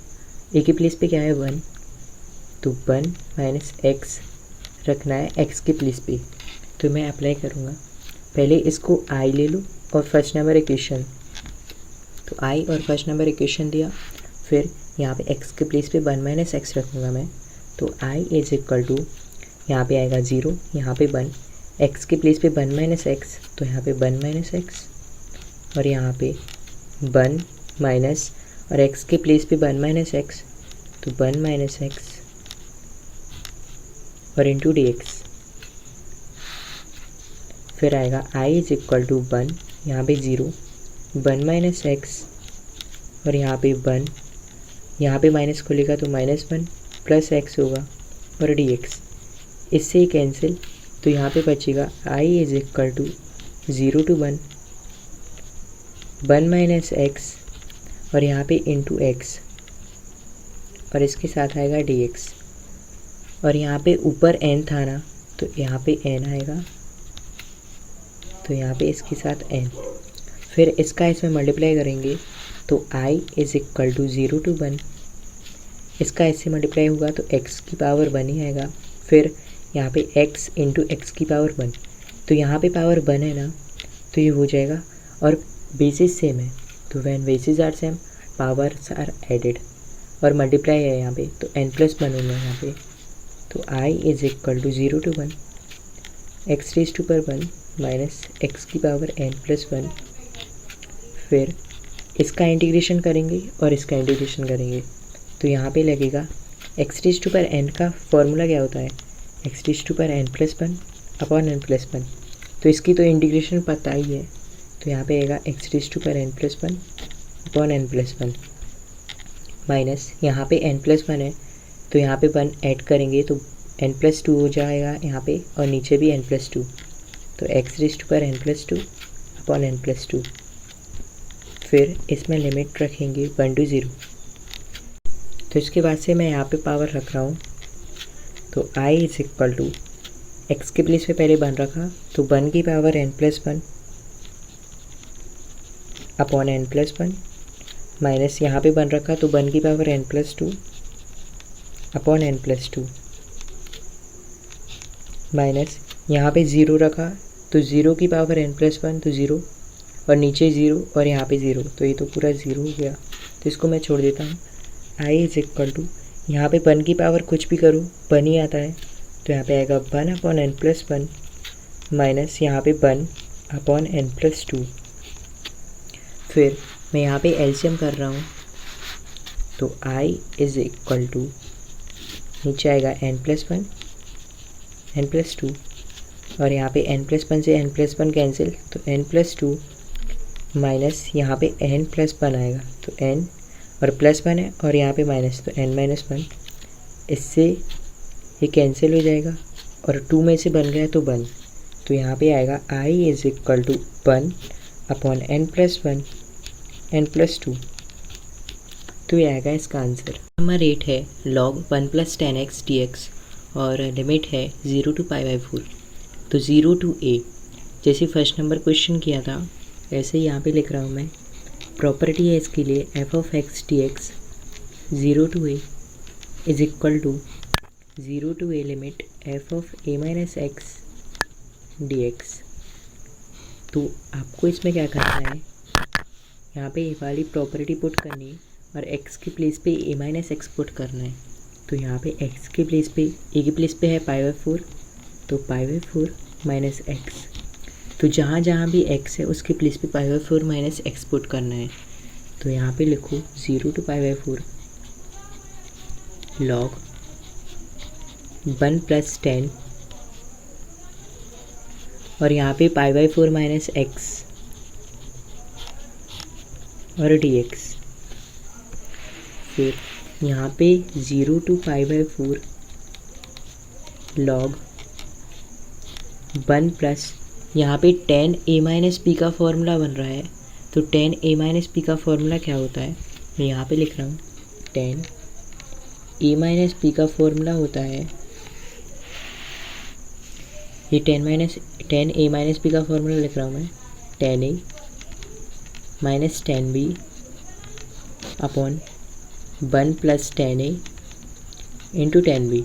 a के प्लेस पे क्या है 1 तो 1 माइनस एक्स रखना है x के प्लेस पे। तो मैं अप्लाई करूँगा पहले इसको i ले लूँ और फर्स्ट नंबर इक्वेशन तो i और फर्स्ट नंबर इक्वेशन दिया फिर यहाँ पे x के प्लेस पे 1 माइनस एक्स रखूँगा मैं तो i इज इक्वल टू यहाँ पे आएगा 0 यहाँ पे 1 x के प्लेस पे 1 माइनस एक्स तो यहाँ पे 1 माइनस एक्स और यहाँ पे 1 माइनस और x के प्लेस पे 1 माइनस एक्स तो 1 माइनस एक्स और इंटू dx। फिर आएगा i इज इक्वल टू 1 यहाँ पे 0 1 माइनस एक्स और यहाँ पे 1 यहाँ पे माइनस खुलेगा तो -1 प्लस एक्स होगा और dx। इससे ही कैंसिल तो यहाँ पे बचेगा i is equal to 0 to 1 minus x और यहाँ पे इंटू एक्स और इसके साथ आएगा dx और यहाँ पे ऊपर n था ना तो यहाँ पे n आएगा तो यहाँ पे इसके साथ n फिर इसका इसमें मल्टीप्लाई करेंगे तो i is equal to 0 to 1 इसका इससे मल्टीप्लाई होगा तो x की पावर 1 ही आएगा। फिर यहाँ पे x इंटू एक्स की पावर 1 तो यहाँ पे पावर 1 है ना तो ये हो जाएगा और बेसिस सेम है तो when basis are same powers are added और मल्टीप्लाई है यहाँ पे तो n+1 होगा यहाँ पे तो i is equal to 0 to 1 x raise to power 1 minus x की पावर n+1। फिर इसका इंटीग्रेशन करेंगे और इसका इंटीग्रेशन करेंगे तो यहाँ पे लगेगा x raise to power n का फॉर्मूला क्या होता है x raise to power n+1 upon n+1 तो इसकी तो इंटीग्रेशन पता ही है तो यहाँ पे आएगा x raise to power n+1 upon n+1 minus यहाँ पे n+1 है तो यहाँ पे 1 ऐड करेंगे तो n+2 हो जाएगा यहाँ पे और नीचे भी n+2 तो x raise to power n+2 upon n+2। फिर इसमें लिमिट रखेंगे 1 to 0 तो इसके बाद से मैं यहाँ पे पावर रख रहा हूँ तो i is equal to x के प्लेस पे पहले 1 रखा तो 1 की power n+1 upon n+1 minus यहाँ पे बन रखा तो 1 की power n+2 upon n+2 minus यहाँ पे 0 रखा तो 0 की पावर n+1 तो 0 और नीचे 0 और यहाँ पे 0 तो ये तो पूरा 0 हो गया। तो इसको मैं छोड़ देता हूँ। आई इज इक्वल टू यहाँ पे 1 की पावर कुछ भी करूँ 1 ही आता है तो यहाँ पे आएगा 1 अपॉन n+1 माइनस यहाँ पे 1 अपॉन n+2। फिर मैं यहाँ पे एलसीएम कर रहा हूँ तो i इज इक्वल टू नीचे आएगा n+1 n+2 और यहाँ पे n+1 से n+1 कैंसिल तो n+2 माइनस यहाँ पे n+1 आएगा तो n और +1 है और यहाँ पे माइनस तो n-1 इससे ये कैंसिल हो जाएगा और 2 में से बन गया तो 1 तो यहाँ पे आएगा i is equal to 1 upon n+1 n+2 तो ये आएगा इसका आंसर। नंबर 8 है log 1 + 10x dx और लिमिट है 0 to π/4 तो 0 to a जैसे फर्स्ट नंबर क्वेश्चन किया था ऐसे ही यहाँ पे लिख रहा हूँ मैं। प्रॉपर्टी है इसके लिए f(x) dx 0 to a is equal to 0 to a limit f(a - x) dx। तो आपको इसमें क्या करना है, यहाँ पे ये वाली प्रॉपर्टी पुट करनी है और x के प्लेस पे a - x पुट करना है। तो यहाँ पे x के प्लेस पे a के प्लेस पे है π/4 तो π/4 माइनस x। तो जहाँ जहाँ भी x है उसके प्लेस पे π/4 माइनस x पुट करना है। तो यहाँ पे लिखो 0 to π/4 log 1 + 10 और यहाँ पे π/4 माइनस x और dx। फिर यहाँ पे 0 to π/4 log 1 प्लस यहाँ पे 10a - b का फॉर्मूला बन रहा है तो 10a - b का फॉर्मूला क्या होता है मैं यहाँ पे लिख रहा हूँ। 10a - b का फॉर्मूला होता है ये 10a - b का फॉर्मूला लिख रहा हूँ मैं 10a - 10b upon 1 + 10a into 10b।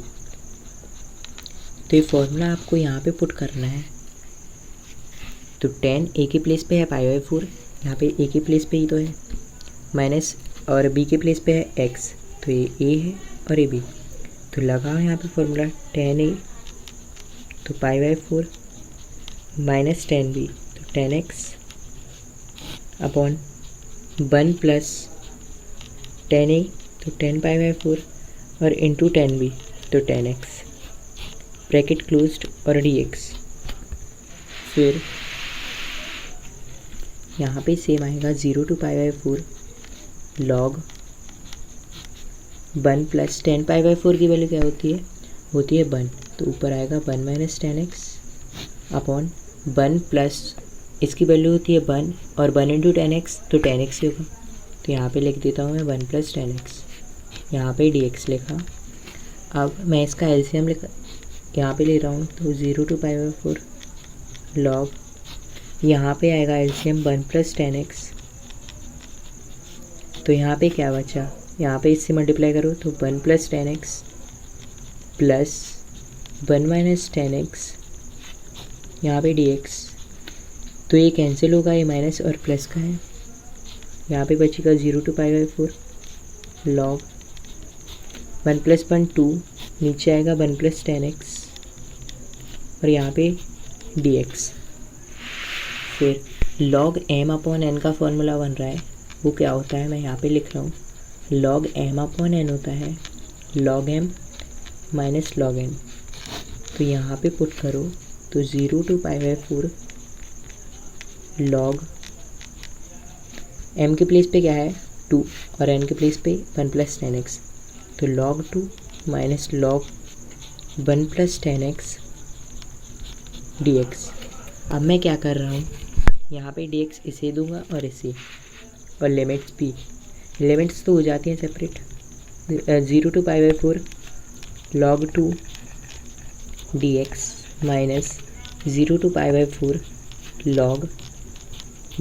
तो ये फॉर्मूला आपको यहाँ पे पुट करना है। तो 10 a के प्लेस पे है π/4 यहाँ पे a के प्लेस पे ही तो है माइनस और b के प्लेस पे है x तो ये a है और ये b। तो लगा यहाँ पे फॉर्मूला 10a तो π/4 माइनस 10b तो 10x अपॉन 1 + 10a तो 10 π/4 और इंटू 10b तो 10x ब्रैकेट क्लोज्ड और dx। फिर यहाँ पे सेम आएगा 0 to π/4 log 1 + 10 π/4 की वैल्यू क्या होती है 1 तो ऊपर आएगा 1 - 10x अपॉन 1 प्लस इसकी वैल्यू होती है 1 और 1 इंटू 10x तो 10x ही होगा। तो यहाँ पे लिख देता हूँ मैं 1 + 10x यहाँ पे dx लिखा। अब मैं इसका एलसीएम यहाँ पे ले रहा हूँ तो 0 to π/4 log यहाँ पे आएगा एलसीएम 1 + 10x तो यहाँ पे क्या बचा यहाँ पे इससे मल्टीप्लाई करो तो 1 + 10x प्लस 1 - 10x यहाँ पे dx। तो ये कैंसिल होगा ये माइनस और प्लस का है यहाँ पे बचेगा 0 to π/4 log 1 + 1 2 नीचे आएगा 1 + 10x और यहाँ पे dx। फिर log m/n का फॉर्मूला बन रहा है वो क्या होता है मैं यहाँ पे लिख रहा हूँ। log m/n होता है log m - log n। तो यहाँ पे पुट करो तो 0 to π/4 log m के प्लेस पे क्या है 2 और n के प्लेस पे 1 + 10x तो log 2 minus log 1 + 10x dx। अब मैं क्या कर रहा हूँ यहाँ पे dx इसे दूंगा और इसे और लिमिट्स भी लिमिट्स तो हो जाती हैं separate. 0 to π/4 log 2 dx minus 0 to π/4 log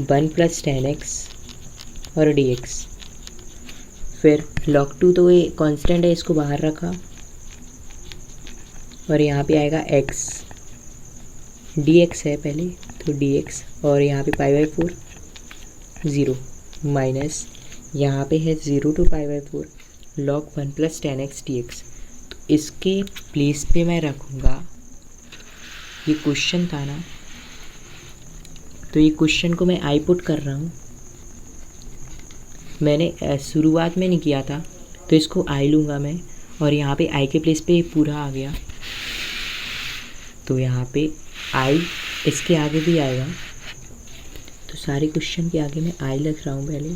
1 + 10x और dx। फिर log 2 तो ये कांस्टेंट है, इसको बाहर रखा और यहाँ पे आएगा x, dx है पहले तो dx, और यहाँ पे पाई बाई 4 0 माइनस यहाँ पे है 0 to pi by 4 log 1 plus 10x dx। तो इसके प्लेस पे मैं रखूँगा, ये क्वेश्चन था ना, तो ये क्वेश्चन को मैं आई पुट कर रहा हूँ। मैंने शुरुआत में नहीं किया था, तो इसको आई लूँगा मैं, और यहाँ पे आई के प्लेस पे पूरा आ गया, तो यहाँ पे आई इसके आगे भी आएगा। तो सारे क्वेश्चन के आगे मैं आई लिख रहा हूँ पहले।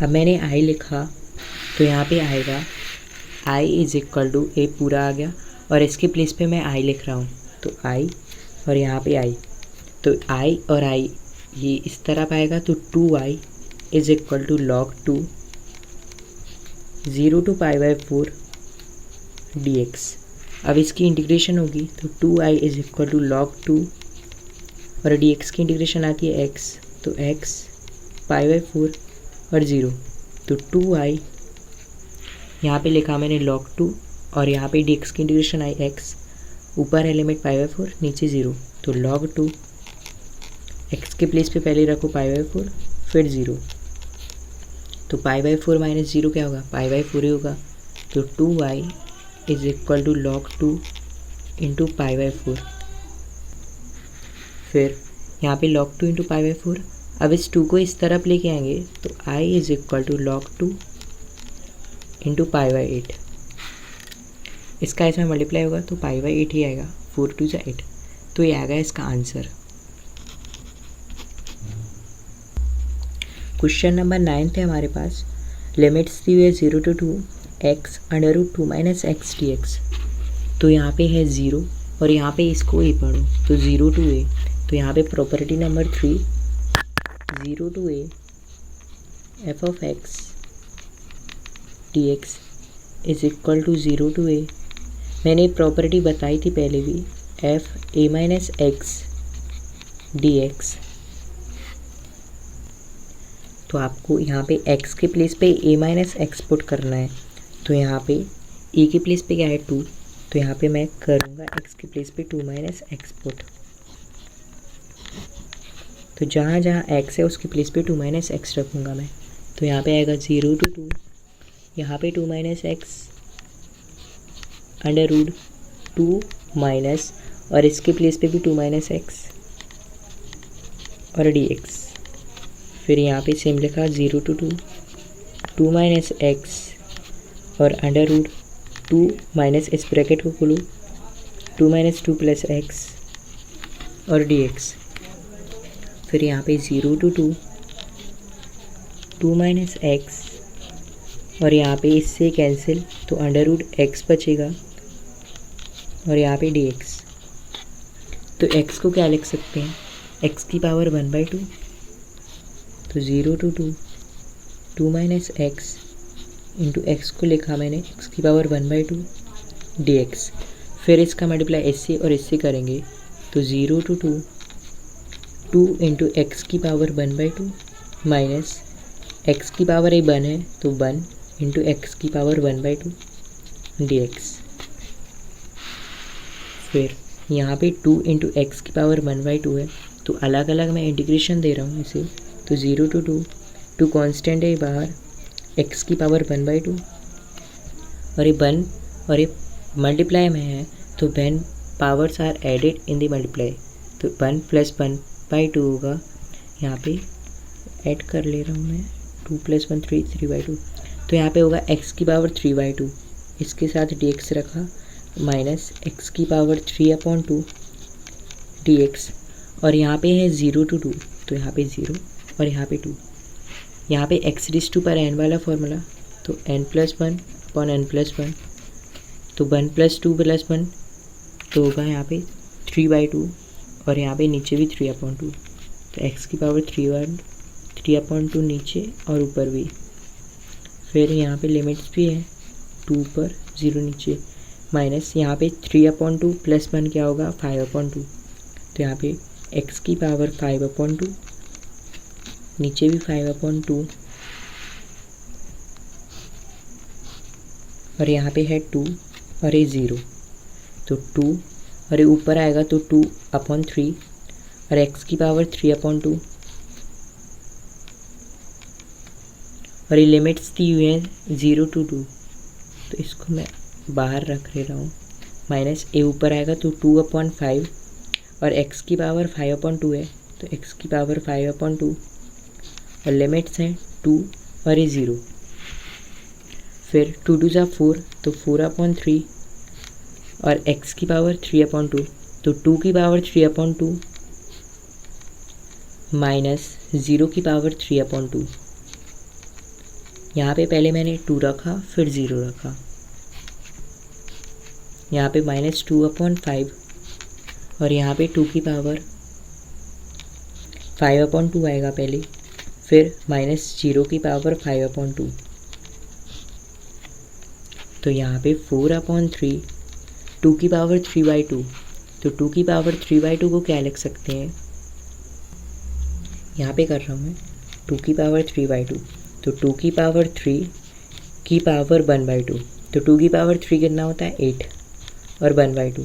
अब मैंने आई लिखा तो यहाँ पे आएगा आई इज इक्वल टू ए पूरा आ गया, और इसके प्लेस पे मैं आई लिख रहा हूँ, तो आई और यहाँ पे आई, तो आई और आई ये इस तरफ आएगा, तो 2i is equal to log 2 0 to pi by 4 dx। अब इसकी इंटीग्रेशन होगी तो 2i is equal to log 2 और dx की इंटीग्रेशन आती है x, तो x पाई बाई 4 और 0, तो 2i यहाँ पे लिखा मैंने log 2 और यहाँ पे dx की इंटीग्रेशन आई x, ऊपर है लिमिट पाई बाई 4 नीचे 0, तो log 2 x के प्लेस पे पहले रखो पाई बाई 4 फिर 0, तो पाई बाई 4 माइनस 0 क्या होगा, पाई बाई 4 ही होगा, तो 2i is equal to log 2 into pi by 4। फिर यहाँ पे log 2 इंटू पाई बाई 4, अब इस 2 को इस तरफ लेके आएंगे तो i is equal to log 2 into pi by 8। इसका इसमें मल्टीप्लाई होगा तो पाई बाई 8 ही आएगा, 4 2 = 8, तो ये आ गया इसका आंसर। क्वेश्चन नंबर 9 है हमारे पास, लिमिट्स दी हुई है 0 to 2 x √2 minus x dx। तो यहाँ पे है 0 और यहाँ पे इसको a पढ़ो, तो 0 to a, तो यहाँ पे property number 3 0 to a f of x dx is equal to 0 to a। मैंने प्रॉपर्टी बताई थी पहले भी, f a minus x dx, तो आपको यहाँ पे x के प्लेस पे a माइनस एक्स पुट करना है, तो यहाँ पे a के प्लेस पे क्या है 2, तो यहाँ पे मैं करूँगा x के प्लेस पे 2 माइनस एक्स पुट, तो जहाँ जहाँ x है उसके प्लेस पे 2 माइनस एक्स रखूँगा मैं, तो यहाँ पे आएगा 0 to 2, यहाँ पे 2 माइनस एक्स √2 माइनस, और इसके प्लेस पे भी 2 माइनस एक्स और dx। फिर यहाँ पे सेम लिखा 0 to 2 2 माइनस एक्स और √2 माइनस, इस ब्रैकेट को खोलो, 2 माइनस 2 प्लस एक्स और dx। फिर यहाँ पे 0 to 2 2 माइनस एक्स और यहाँ पे इससे कैंसिल, तो √x बचेगा और यहाँ पे dx। तो x को क्या लिख सकते हैं, x की पावर 1/2, तो 0 to 2 2 minus x into x को लिखा मैंने x की पावर 1/2 dx। फिर इसका मल्टीप्लाई इससे और इससे करेंगे, तो 0 to 2 2 इंटू एक्स की पावर 1/2 माइनस एक्स की पावर 1 है तो 1 इंटू एक्स की पावर 1/2 dx। फिर यहाँ पे 2 इंटू एक्स की पावर 1/2 है, तो अलग अलग मैं इंटीग्रेशन दे रहा हूँ इसे, तो 0 to 2 2 कॉन्स्टेंट है बाहर, एक्स की पावर 1/2 और ये 1 और ये मल्टीप्लाई में है, तो when powers are added in the multiply, तो 1 + 1/2 होगा। यहाँ पे ऐड कर ले रहा हूँ मैं, 2 + 1 3 3/2, तो यहाँ पे होगा x की पावर 3/2, इसके साथ dx रखा माइनस x की पावर 3/2 dx, और यहाँ पे है 0 to 2, तो यहाँ पे 0 और यहाँ पे 2, यहाँ पे x⁻² पर n वाला फॉर्मूला, तो n + 1/n+1, तो 1 + 2 + 1 तो होगा यहाँ पे 3/2 और यहाँ पे नीचे भी 3/2, तो x की पावर 3/2 नीचे और ऊपर भी। फिर यहाँ पे लिमिट्स भी है, 2 पर 0 नीचे, माइनस यहाँ पे 3/2 + 1 क्या होगा 5/2, तो यहाँ पे एक्स की पावर 5/2, नीचे भी 5/2 और यहाँ पे है 2 और ये 0, तो 2 और ये ऊपर आएगा तो 2/3 और एक्स की पावर 3/2 और ये लिमिट्स दी हुई हैं 0 to 2, तो इसको मैं बाहर रख ले रहा हूँ। माइनस ए ऊपर आएगा तो 2/5 और एक्स की पावर 5/2 है तो एक्स की पावर 5/2 और लिमिट्स हैं 2 और ये 0। फिर 2 2 जा 4 तो 4/3 और x की पावर 3/2 तो 2 की पावर 3/2 माइनस 0 की पावर 3/2। यहाँ पे पहले मैंने 2 रखा फिर 0 रखा। यहाँ पे -2/5 और यहाँ पे 2 की पावर 5/2 आएगा पहले, फिर -0 की पावर 5/2, तो यहाँ पे 4/3 2 की पावर 3/2, तो 2 की पावर 3/2 को क्या लिख सकते हैं, यहाँ पे कर रहा हूँ मैं 2 की पावर 3/2, तो 2 की पावर 3 की पावर 1/2, तो 2 की पावर 3 कितना होता है 8 और 1/2,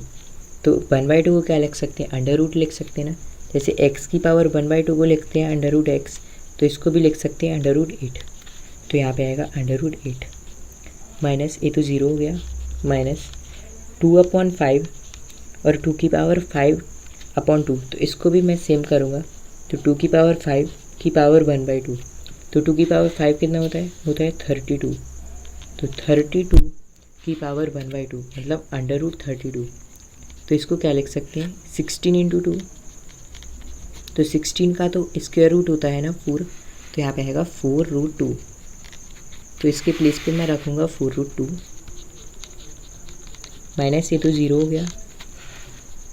तो 1/2 को क्या लिख सकते हैं, अंडर रूट लिख सकते हैं ना। जैसे x की पावर 1/2 को लिखते हैं अंडर रूट x, तो इसको भी लिख सकते हैं अंडर रूट 8, तो यहाँ पे आएगा अंडर रूट 8 माइनस ये तो 0 हो गया, माइनस 2/5 और 2 की पावर 5/2, तो इसको भी मैं सेम करूँगा, तो 2 की पावर 5 की पावर 1/2, तो 2 की पावर 5 कितना होता है 32, तो 32 की पावर 1/2 मतलब अंडर रूट 32, तो इसको क्या लिख सकते हैं 16 × 2, तो 16 का तो स्क्वायर रूट होता है ना 4, तो यहाँ पे आएगा 4√2, तो इसके प्लेस पे मैं रखूँगा 4√2 माइनस ये तो 0 हो गया,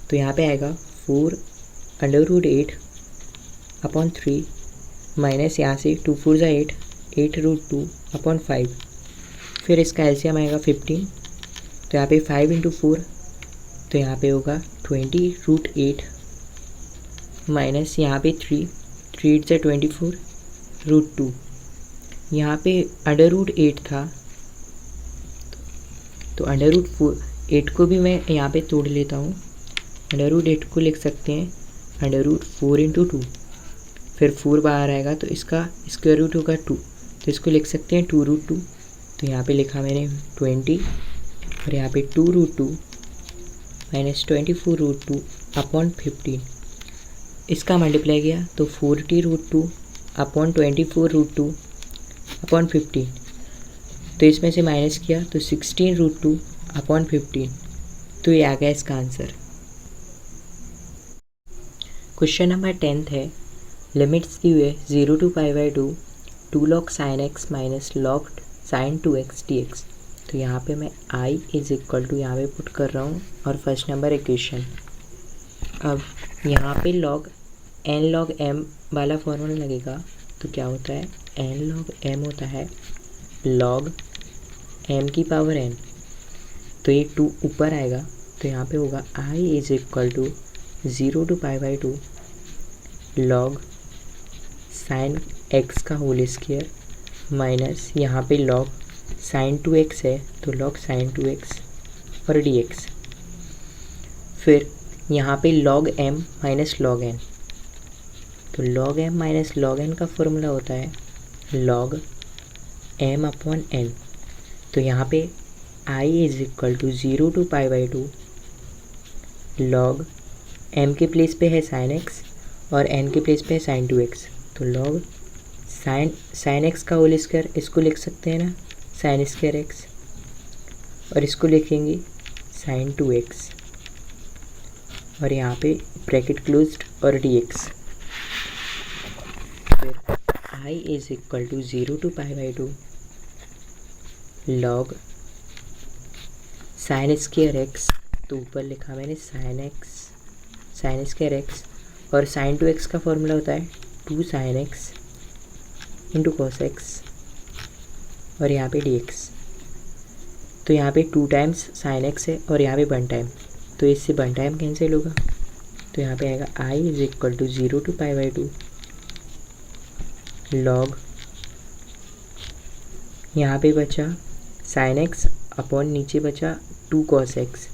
तो यहाँ पे आएगा 4√8/3 माइनस यहाँ से 2 4 जा 8 8√2/5, फिर इसका एलसीएम आएगा 15, तो यहाँ पे 5 × 4, तो यहाँ पे होगा 20√8 माइनस यहाँ पे 3 8 जा 24√2, यहाँ पे √8 था तो √8 को भी मैं यहाँ पे तोड़ लेता हूँ, √8 को लिख सकते हैं √4 × 2, फिर 4 बाहर आएगा तो इसका स्क्वायर रूट होगा 2, तो इसको लिख सकते हैं 2√2, तो यहाँ पे लिखा मैंने 20 और यहाँ पे 2√2 माइनस 24√2/15, इसका मल्टीप्लाई किया तो 40√2/24√2/15, तो इसमें से माइनस किया तो 16√2/15, तो ये आ गया इसका आंसर। क्वेश्चन नंबर 10 है, लिमिट्स दी हुई है 0 to π/2 2 log sin x minus log sin 2x dx, तो यहाँ पे मैं i = यहाँ पे पुट कर रहा हूँ और फर्स्ट नंबर इक्वेशन। अब यहाँ पे log n log m वाला फॉर्मूला लगेगा, तो क्या होता है n log m होता है log m की पावर n, तो ये 2 ऊपर आएगा, तो यहाँ पे होगा i = 0 to π/2 log sin x का होल स्क्वायर माइनस यहाँ पे log sin 2x है तो log sin 2x और dx, फिर यहाँ पे log m minus log n, तो log m minus log n का फॉर्मूला होता है log m/n, तो यहाँ पे i = 0 to π/2 log m के प्लेस पे है sin x और n के प्लेस पे है sin 2x, तो log sin x का होल स्क्वायर इसको लिख सकते हैं ना sin स्क्वायर x, और इसको लिखेंगे sin 2x और यहाँ पे ब्रैकेट क्लोज्ड और dx, फिर i = 0 to π/2 log sin square x, तो ऊपर लिखा मैंने sin स्क्वायर x और sin 2x का फॉर्मूला होता है 2 sin x × cos x और यहाँ पे dx, तो यहाँ पे 2 टाइम्स sin x है और यहाँ पे 1 टाइम, तो इससे 1 टाइम कैंसिल होगा तो यहाँ पे आएगा I is equal to 0 to pi by 2 log, यहाँ पे बचा साइन एक्स अपॉन नीचे बचा 2 कॉस एक्स,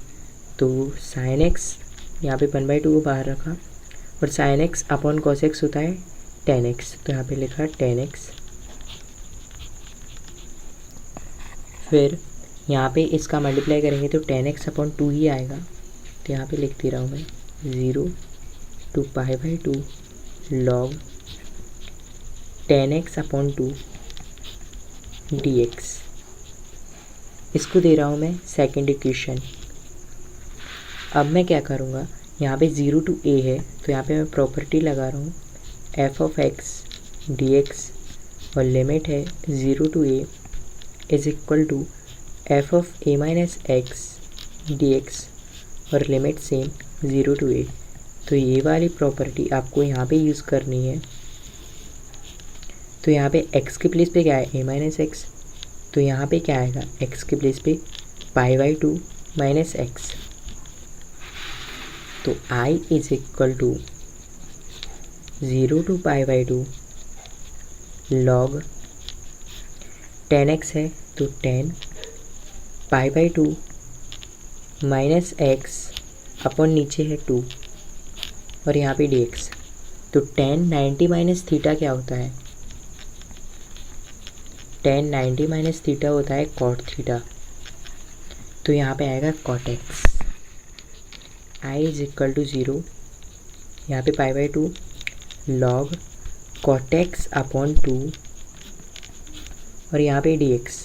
तो साइन एक्स यहाँ पे 1/2 को बाहर रखा और sine x upon cos x होता है tan x, तो यहाँ पे लिखा tan x। फिर यहाँ पे इसका मल्टीप्लाई करेंगे तो tan x अपॉन 2 ही आएगा, तो यहाँ पे लिख दे रहा हूँ मैं 0 to pi by 2 log tan x upon 2 dx। इसको दे रहा हूँ मैं सेकेंड इक्वेशन। अब मैं क्या करूँगा, यहाँ पे 0 टू a है तो यहाँ पे मैं प्रॉपर्टी लगा रहा हूँ f ऑफ x dx और लिमिट है 0 to a is equal to f of a minus x dx और लिमिट सेम 0 टू a। तो ये वाली प्रॉपर्टी आपको यहाँ पे यूज़ करनी है। तो यहाँ पे x के प्लेस पे क्या है a माइनस एक्स, तो यहाँ पे क्या आएगा x के प्लेस पे पाई बाई 2 माइनस एक्स। तो I is equal to 0 to pi by 2 log tan x है तो tan pi by 2 minus x upon नीचे है 2 और यहाँ पे dx। तो tan 90 माइनस थीटा क्या होता है, tan 90 माइनस थीटा होता है cot थीटा, तो यहाँ पे आएगा cot x। I is equal to 0, यहाँ पे pi by 2 log cot x upon 2 और यहाँ पे dx।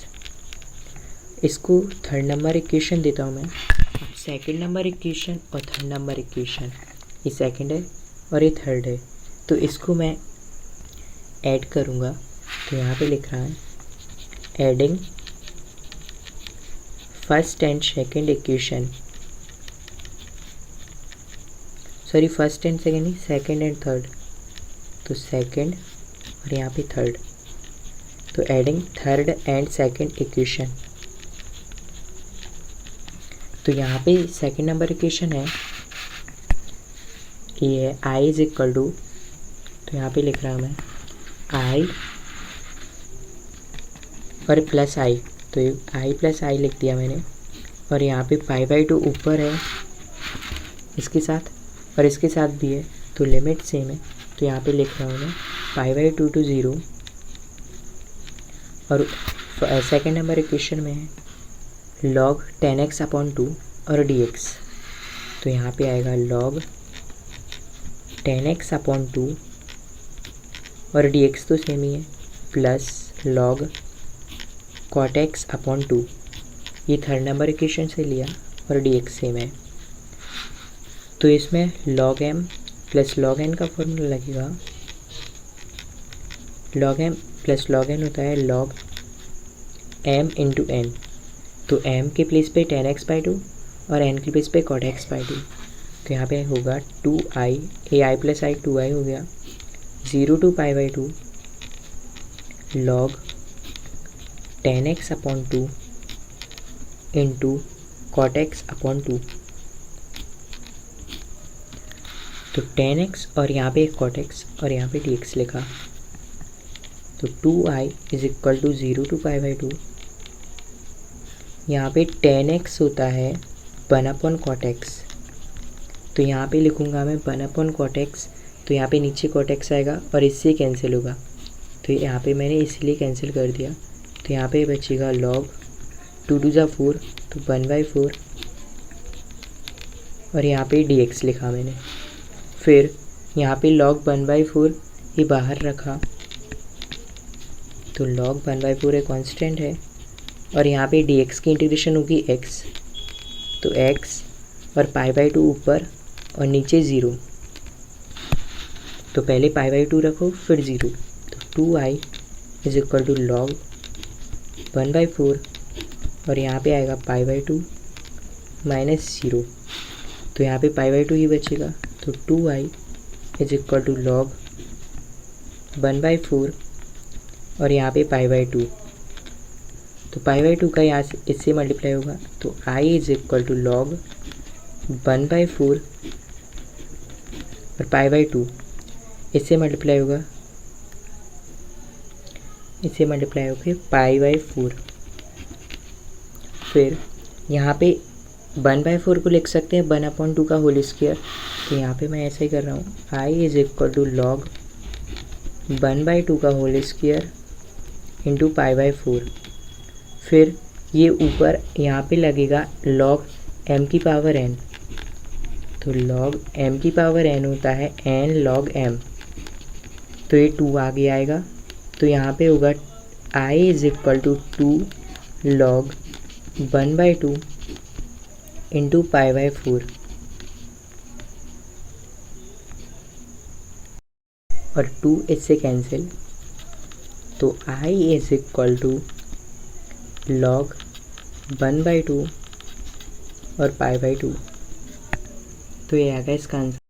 इसको थर्ड नंबर इक्वेशन देता हूँ मैं। सेकंड नंबर इक्वेशन और थर्ड नंबर इक्वेशन, ये सेकंड है और ये थर्ड है, तो इसको मैं ऐड करूँगा। तो यहाँ पे लिख रहा है adding first and second equation, sorry first and second नहीं, सेकंड एंड थर्ड, तो सेकंड और यहाँ पे थर्ड, तो adding third and second equation. तो यहाँ पे सेकंड नंबर इक्वेशन है ये है I इज इक्वल टू, तो यहाँ पे लिख रहा हूँ मैं I और प्लस I, तो I प्लस I लिख दिया मैंने और यहाँ पे पाई बाई 2 ऊपर है इसके साथ और इसके साथ भी है, तो लिमिट सेम है, तो यहाँ पे लिख रहा हूँ मैं पाई बाई 2 टू 0 और सेकेंड नंबर इक्वेशन में है लॉग tan x अपॉन 2 और dx। तो यहाँ पे आएगा लॉग tan x अपॉन 2 और dx तो सेम ही है plus log cot x upon 2, ये थर्ड नंबर इक्वेशन से लिया और dx सेम है। तो इसमें log m plus log n का फॉर्मूला लगेगा। log m plus log n होता है log m इंटू n, तो m के प्लेस पे tan x बाई 2 और n के प्लेस पे cot x बाई 2, तो यहाँ पे होगा 2i ai plus i 2i हो गया 0 to pi by 2 log tan x upon 2 इंटू cot x अपॉन 2, तो tan x और यहाँ पे cot x और यहाँ पे dx लिखा, तो 2i is equal to 0 to pi by 2, यहाँ पे tan x होता है 1 अपॉन cot x, तो यहाँ पे लिखूँगा मैं 1 अपॉन cot x, तो यहाँ पे नीचे cot x आएगा और इससे कैंसिल होगा, तो यहाँ पे मैंने इसलिए कैंसिल कर दिया, तो यहाँ पे बचेगा log 2 टू ज़ा 4, तो 1/4 और यहाँ पे dx लिखा मैंने। फिर यहाँ पे log 1/4 ये बाहर रखा, तो log 1/4 एक कांस्टेंट है और यहाँ पे dx की इंटीग्रेशन होगी x, तो x और पाई बाई 2 ऊपर और नीचे 0, तो पहले पाई बाई 2 रखो फिर 0, तो 2i is equal to log 1/4 और यहाँ पे आएगा पाई बाई 2 माइनस 0, तो यहाँ पे पाई बाई 2 ही बचेगा, तो 2i is equal to log 1/4 और यहाँ पे पाई बाई 2, तो पाई बाई 2 का यहाँ से इससे मल्टीप्लाई होगा, तो i is equal to log 1/4 और पाई बाई 2 इससे मल्टीप्लाई होगा, इससे मल्टीप्लाई होकर पाई बाई 4। फिर यहाँ पे 1/4 को लिख सकते हैं 1/2 का होल स्क्वायर, तो यहाँ पे मैं ऐसा ही कर रहा हूँ, I is equal to log 1/2 का whole square into pi by 4। फिर ये ऊपर यहाँ पे लगेगा लॉग m की पावर n, तो लॉग m की पावर n होता है n log m, तो ये 2 आगे आएगा, तो यहाँ पे होगा i is equal to 2 log 1/2 into pi by 4। और 2 इससे कैंसिल, तो i is equal to log 1/2 और पाई बाई 2, तो ये आ गया इसका आंसर।